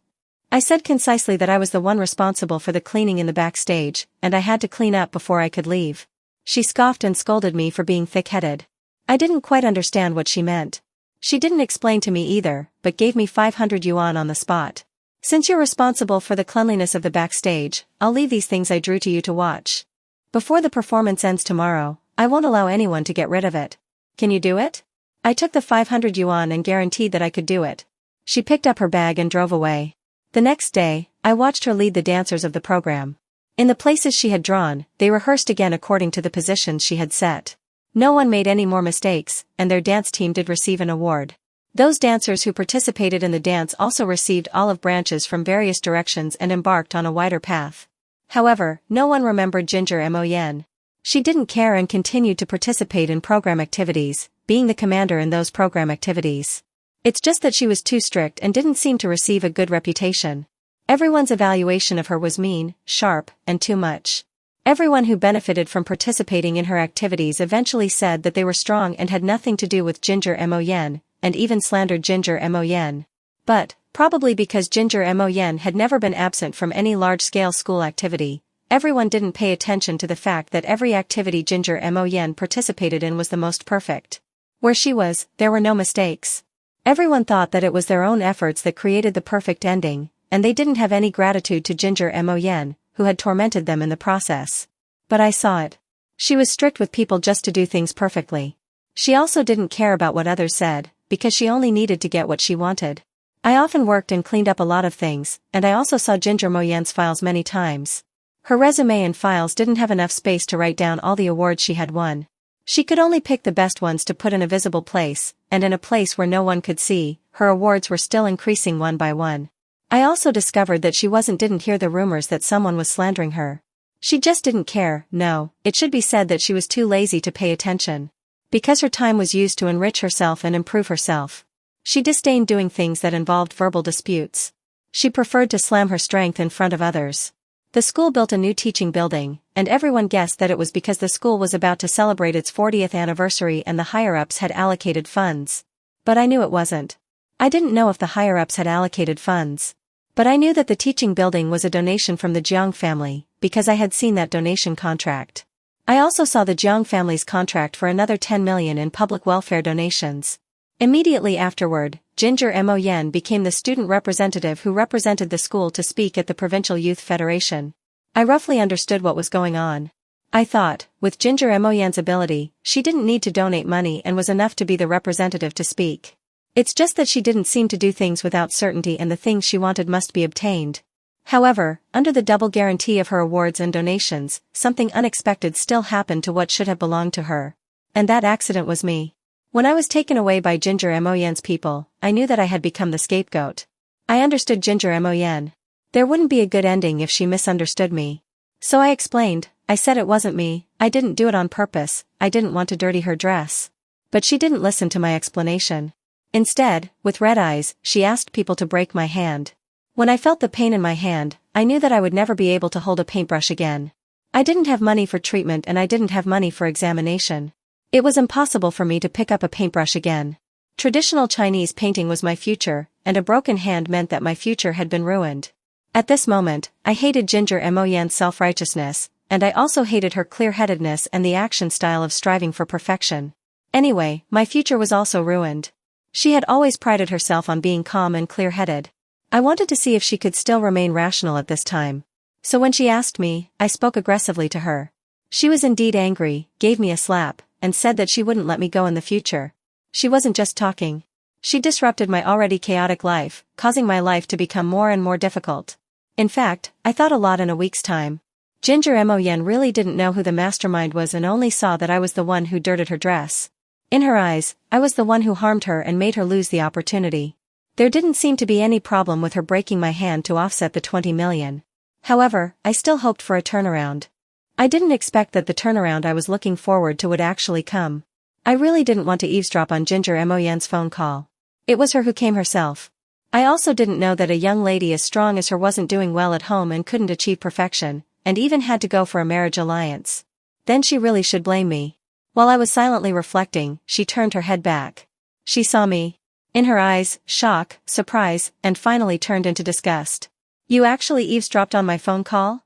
I said concisely that I was the one responsible for the cleaning in the backstage, and I had to clean up before I could leave. She scoffed and scolded me for being thick-headed. I didn't quite understand what she meant. She didn't explain to me either, but gave me 500 yuan on the spot. Since you're responsible for the cleanliness of the backstage, I'll leave these things I drew to you to watch. Before the performance ends tomorrow, I won't allow anyone to get rid of it. Can you do it? I took the 500 yuan and guaranteed that I could do it. She picked up her bag and drove away. The next day, I watched her lead the dancers of the program. In the places she had drawn, they rehearsed again according to the positions she had set. No one made any more mistakes, and their dance team did receive an award. Those dancers who participated in the dance also received olive branches from various directions and embarked on a wider path. However, no one remembered Ginger Mo Yen. She didn't care and continued to participate in program activities, being the commander in those program activities. It's just that she was too strict and didn't seem to receive a good reputation. Everyone's evaluation of her was mean, sharp, and too much. Everyone who benefited from participating in her activities eventually said that they were strong and had nothing to do with Ginger Mo Yen, and even slandered Ginger Mo Yen. But, probably because Ginger Mo Yen had never been absent from any large-scale school activity, everyone didn't pay attention to the fact that every activity Ginger Mo Yen participated in was the most perfect. Where she was, there were no mistakes. Everyone thought that it was their own efforts that created the perfect ending, and they didn't have any gratitude to Ginger Mo Yen, who had tormented them in the process. But I saw it. She was strict with people just to do things perfectly. She also didn't care about what others said, because she only needed to get what she wanted. I often worked and cleaned up a lot of things, and I also saw Ginger Mo Yen's files many times. Her resume and files didn't have enough space to write down all the awards she had won. She could only pick the best ones to put in a visible place, and in a place where no one could see. Her awards were still increasing one by one. I also discovered that she didn't hear the rumors that someone was slandering her. She just didn't care. No, it should be said that she was too lazy to pay attention. Because her time was used to enrich herself and improve herself. She disdained doing things that involved verbal disputes. She preferred to slam her strength in front of others. The school built a new teaching building, and everyone guessed that it was because the school was about to celebrate its 40th anniversary and the higher-ups had allocated funds. But I knew it wasn't. I didn't know if the higher-ups had allocated funds. But I knew that the teaching building was a donation from the Jiang family, because I had seen that donation contract. I also saw the Jiang family's contract for another 10 million in public welfare donations. Immediately afterward, Ginger Mon became the student representative who represented the school to speak at the Provincial Youth Federation. I roughly understood what was going on. I thought, with Ginger Mon's ability, she didn't need to donate money and was enough to be the representative to speak. It's just that she didn't seem to do things without certainty and the things she wanted must be obtained. However, under the double guarantee of her awards and donations, something unexpected still happened to what should have belonged to her. And that accident was me. When I was taken away by Ginger Mon's people, I knew that I had become the scapegoat. I understood Ginger Mon. There wouldn't be a good ending if she misunderstood me. So I explained. I said it wasn't me, I didn't do it on purpose, I didn't want to dirty her dress. But she didn't listen to my explanation. Instead, with red eyes, she asked people to break my hand. When I felt the pain in my hand, I knew that I would never be able to hold a paintbrush again. I didn't have money for treatment and I didn't have money for examination. It was impossible for me to pick up a paintbrush again. Traditional Chinese painting was my future, and a broken hand meant that my future had been ruined. At this moment, I hated Ginger Mon's self-righteousness, and I also hated her clear-headedness and the action style of striving for perfection. Anyway, my future was also ruined. She had always prided herself on being calm and clear-headed. I wanted to see if she could still remain rational at this time. So when she asked me, I spoke aggressively to her. She was indeed angry, gave me a slap, and said that she wouldn't let me go in the future. She wasn't just talking. She disrupted my already chaotic life, causing my life to become more and more difficult. In fact, I thought a lot in a week's time. Ginger Mon really didn't know who the mastermind was and only saw that I was the one who dirted her dress. In her eyes, I was the one who harmed her and made her lose the opportunity. There didn't seem to be any problem with her breaking my hand to offset the 20 million. However, I still hoped for a turnaround. I didn't expect that the turnaround I was looking forward to would actually come. I really didn't want to eavesdrop on Ginger Mon's phone call. It was her who came herself. I also didn't know that a young lady as strong as her wasn't doing well at home and couldn't achieve perfection, and even had to go for a marriage alliance. Then she really should blame me. While I was silently reflecting, she turned her head back. She saw me. In her eyes, shock, surprise, and finally turned into disgust. You actually eavesdropped on my phone call?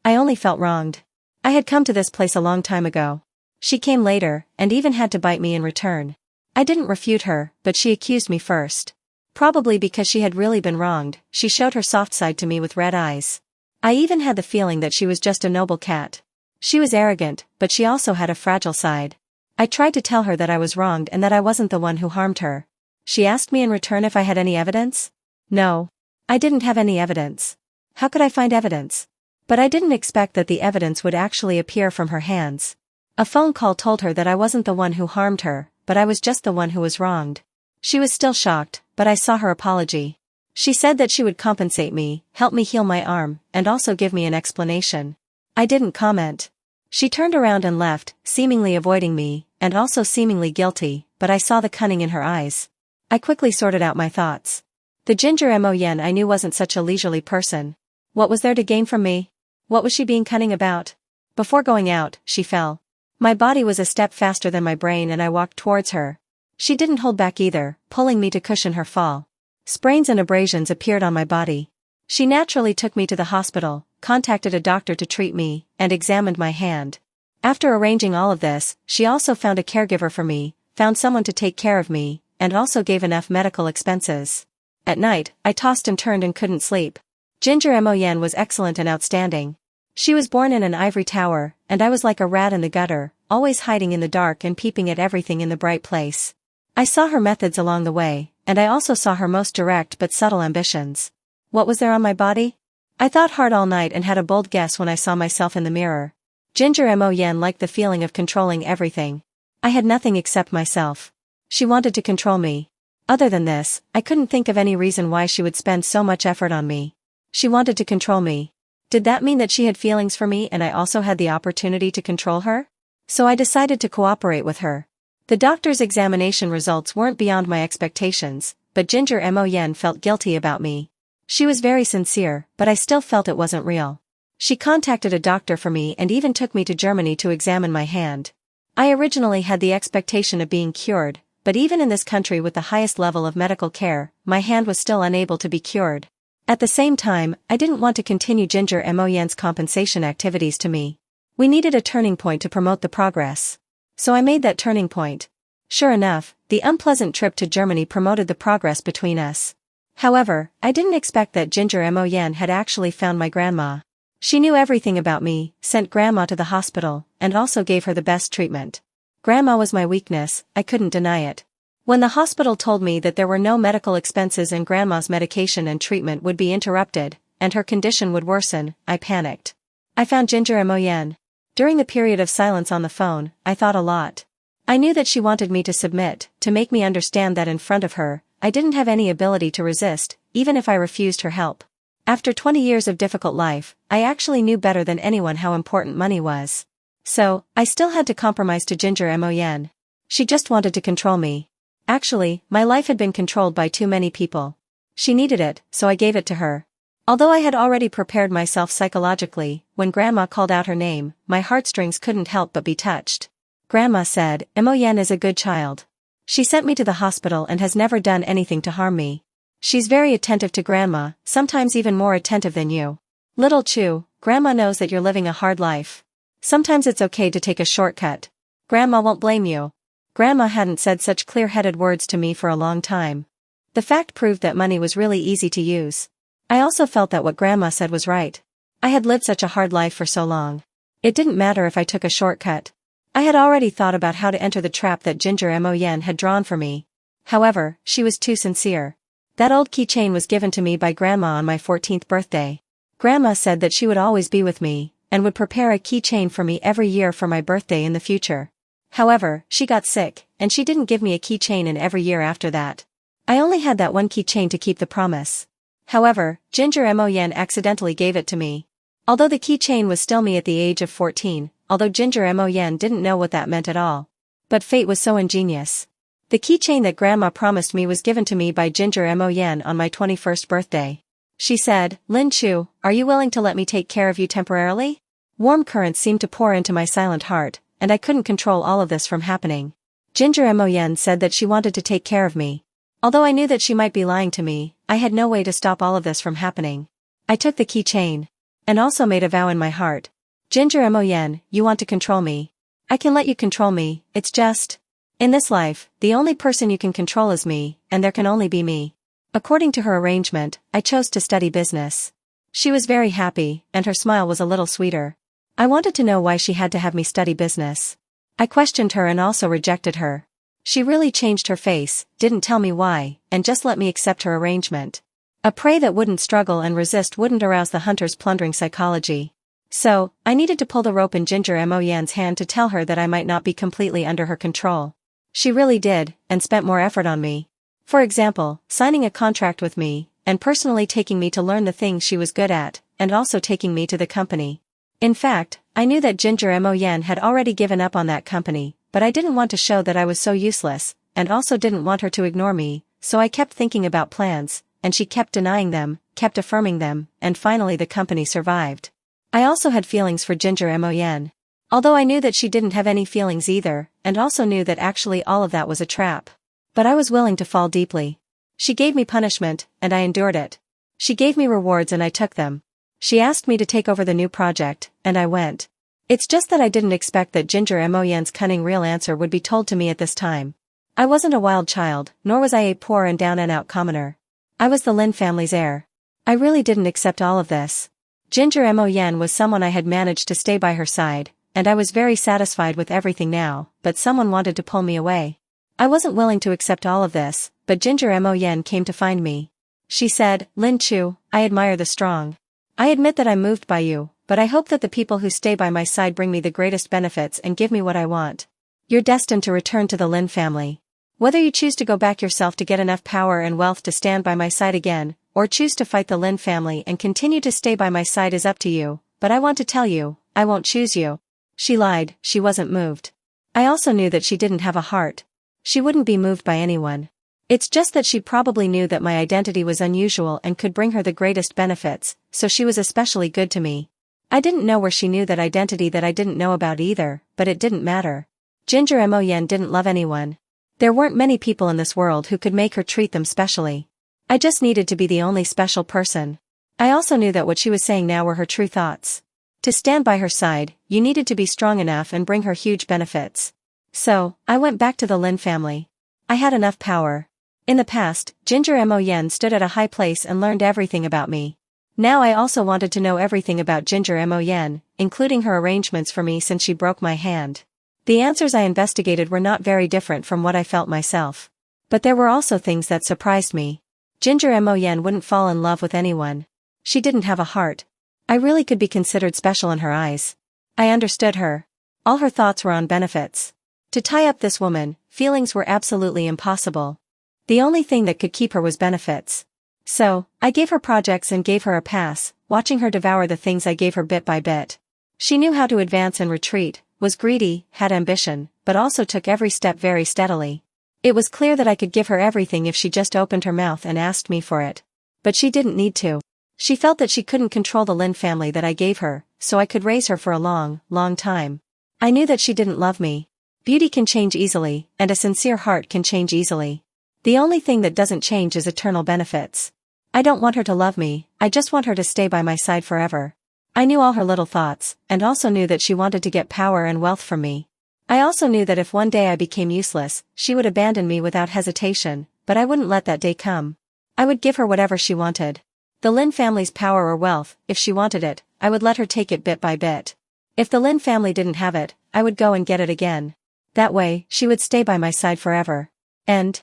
I only felt wronged. I had come to this place a long time ago. She came later, and even had to bite me in return. I didn't refute her, but she accused me first. Probably because she had really been wronged, she showed her soft side to me with red eyes. I even had the feeling that she was just a noble cat. She was arrogant, but she also had a fragile side. I tried to tell her that I was wronged and that I wasn't the one who harmed her. She asked me in return if I had any evidence? No. I didn't have any evidence. How could I find evidence? But I didn't expect that the evidence would actually appear from her hands. A phone call told her that I wasn't the one who harmed her, but I was just the one who was wronged. She was still shocked, but I saw her apology. She said that she would compensate me, help me heal my arm, and also give me an explanation. I didn't comment. She turned around and left, seemingly avoiding me, and also seemingly guilty, but I saw the cunning in her eyes. I quickly sorted out my thoughts. The Ginger Mon I knew wasn't such a leisurely person. What was there to gain from me? What was she being cunning about? Before going out, she fell. My body was a step faster than my brain and I walked towards her. She didn't hold back either, pulling me to cushion her fall. Sprains and abrasions appeared on my body. She naturally took me to the hospital, contacted a doctor to treat me, and examined my hand. After arranging all of this, she also found a caregiver for me, found someone to take care of me, and also gave enough medical expenses. At night, I tossed and turned and couldn't sleep. Ginger Mon was excellent and outstanding. She was born in an ivory tower, and I was like a rat in the gutter, always hiding in the dark and peeping at everything in the bright place. I saw her methods along the way, and I also saw her most direct but subtle ambitions. What was there on my body? I thought hard all night and had a bold guess when I saw myself in the mirror. Ginger Mon liked the feeling of controlling everything. I had nothing except myself. She wanted to control me. Other than this, I couldn't think of any reason why she would spend so much effort on me. She wanted to control me. Did that mean that she had feelings for me and I also had the opportunity to control her? So I decided to cooperate with her. The doctor's examination results weren't beyond my expectations, but Ginger Mon felt guilty about me. She was very sincere, but I still felt it wasn't real. She contacted a doctor for me and even took me to Germany to examine my hand. I originally had the expectation of being cured, but even in this country with the highest level of medical care, my hand was still unable to be cured. At the same time, I didn't want to continue Ginger Mon's compensation activities to me. We needed a turning point to promote the progress. So I made that turning point. Sure enough, the unpleasant trip to Germany promoted the progress between us. However, I didn't expect that Ginger Mon had actually found my grandma. She knew everything about me, sent Grandma to the hospital, and also gave her the best treatment. Grandma was my weakness, I couldn't deny it. When the hospital told me that there were no medical expenses and Grandma's medication and treatment would be interrupted, and her condition would worsen, I panicked. I found Ginger Mon. During the period of silence on the phone, I thought a lot. I knew that she wanted me to submit, to make me understand that in front of her, I didn't have any ability to resist, even if I refused her help. After 20 years of difficult life, I actually knew better than anyone how important money was. So, I still had to compromise to Ginger Mon. She just wanted to control me. Actually, my life had been controlled by too many people. She needed it, so I gave it to her. Although I had already prepared myself psychologically, when Grandma called out her name, my heartstrings couldn't help but be touched. Grandma said, "Mon is a good child. She sent me to the hospital and has never done anything to harm me. She's very attentive to Grandma, sometimes even more attentive than you. Little Chu, Grandma knows that you're living a hard life. Sometimes it's okay to take a shortcut. Grandma won't blame you." Grandma hadn't said such clear-headed words to me for a long time. The fact proved that money was really easy to use. I also felt that what Grandma said was right. I had lived such a hard life for so long. It didn't matter if I took a shortcut. I had already thought about how to enter the trap that Ginger Mon had drawn for me. However, she was too sincere. That old keychain was given to me by Grandma on my 14th birthday. Grandma said that she would always be with me, and would prepare a keychain for me every year for my birthday in the future. However, she got sick, and she didn't give me a keychain in every year after that. I only had that one keychain to keep the promise. However, Ginger Mon accidentally gave it to me. Although the keychain was still me at the age of 14, although Ginger Mon didn't know what that meant at all. But fate was so ingenious. The keychain that Grandma promised me was given to me by Ginger Mon on my 21st birthday. She said, "Lin Qu, are you willing to let me take care of you temporarily?" Warm currents seemed to pour into my silent heart, and I couldn't control all of this from happening. Ginger Mon said that she wanted to take care of me. Although I knew that she might be lying to me, I had no way to stop all of this from happening. I took the keychain. And also made a vow in my heart. "Ginger Mon, you want to control me. I can let you control me, it's just... in this life, the only person you can control is me, and there can only be me." According to her arrangement, I chose to study business. She was very happy, and her smile was a little sweeter. I wanted to know why she had to have me study business. I questioned her and also rejected her. She really changed her face, didn't tell me why, and just let me accept her arrangement. A prey that wouldn't struggle and resist wouldn't arouse the hunter's plundering psychology. So, I needed to pull the rope in Ginger Mon's hand to tell her that I might not be completely under her control. She really did, and spent more effort on me. For example, signing a contract with me, and personally taking me to learn the things she was good at, and also taking me to the company. In fact, I knew that Ginger Mon had already given up on that company, but I didn't want to show that I was so useless, and also didn't want her to ignore me, so I kept thinking about plans, and she kept denying them, kept affirming them, and finally the company survived. I also had feelings for Ginger Mon. Although I knew that she didn't have any feelings either, and also knew that actually all of that was a trap. But I was willing to fall deeply. She gave me punishment, and I endured it. She gave me rewards and I took them. She asked me to take over the new project, and I went. It's just that I didn't expect that Ginger Mon's cunning real answer would be told to me at this time. I wasn't a wild child, nor was I a poor and down-and-out commoner. I was the Lin family's heir. I really didn't accept all of this. Ginger Mon was someone I had managed to stay by her side, and I was very satisfied with everything now, but someone wanted to pull me away. I wasn't willing to accept all of this, but Ginger Mon came to find me. She said, "Lin Qu, I admire the strong. I admit that I'm moved by you, but I hope that the people who stay by my side bring me the greatest benefits and give me what I want. You're destined to return to the Lin family. Whether you choose to go back yourself to get enough power and wealth to stand by my side again, or choose to fight the Lin family and continue to stay by my side is up to you, but I want to tell you, I won't choose you. She lied, she wasn't moved. I also knew that she didn't have a heart. She wouldn't be moved by anyone. It's just that she probably knew that my identity was unusual and could bring her the greatest benefits, so she was especially good to me. I didn't know where she knew that identity that I didn't know about either, but it didn't matter. Ginger Mo Yen didn't love anyone. There weren't many people in this world who could make her treat them specially. I just needed to be the only special person. I also knew that what she was saying now were her true thoughts. To stand by her side, you needed to be strong enough and bring her huge benefits. So, I went back to the Lin family. I had enough power. In the past, Ginger Mo Yen stood at a high place and learned everything about me. Now I also wanted to know everything about Ginger Mo Yen, including her arrangements for me since she broke my hand. The answers I investigated were not very different from what I felt myself. But there were also things that surprised me. Ginger Mo Yen wouldn't fall in love with anyone. She didn't have a heart. I really could be considered special in her eyes. I understood her. All her thoughts were on benefits. To tie up this woman, feelings were absolutely impossible. The only thing that could keep her was benefits. So, I gave her projects and gave her a pass, watching her devour the things I gave her bit by bit. She knew how to advance and retreat, was greedy, had ambition, but also took every step very steadily. It was clear that I could give her everything if she just opened her mouth and asked me for it. But she didn't need to. She felt that she couldn't control the Lin family that I gave her, so I could raise her for a long, long time. I knew that she didn't love me. Beauty can change easily, and a sincere heart can change easily. The only thing that doesn't change is eternal benefits. I don't want her to love me, I just want her to stay by my side forever. I knew all her little thoughts, and also knew that she wanted to get power and wealth from me. I also knew that if one day I became useless, she would abandon me without hesitation, but I wouldn't let that day come. I would give her whatever she wanted. The Lin family's power or wealth, if she wanted it, I would let her take it bit by bit. If the Lin family didn't have it, I would go and get it again. That way, she would stay by my side forever. And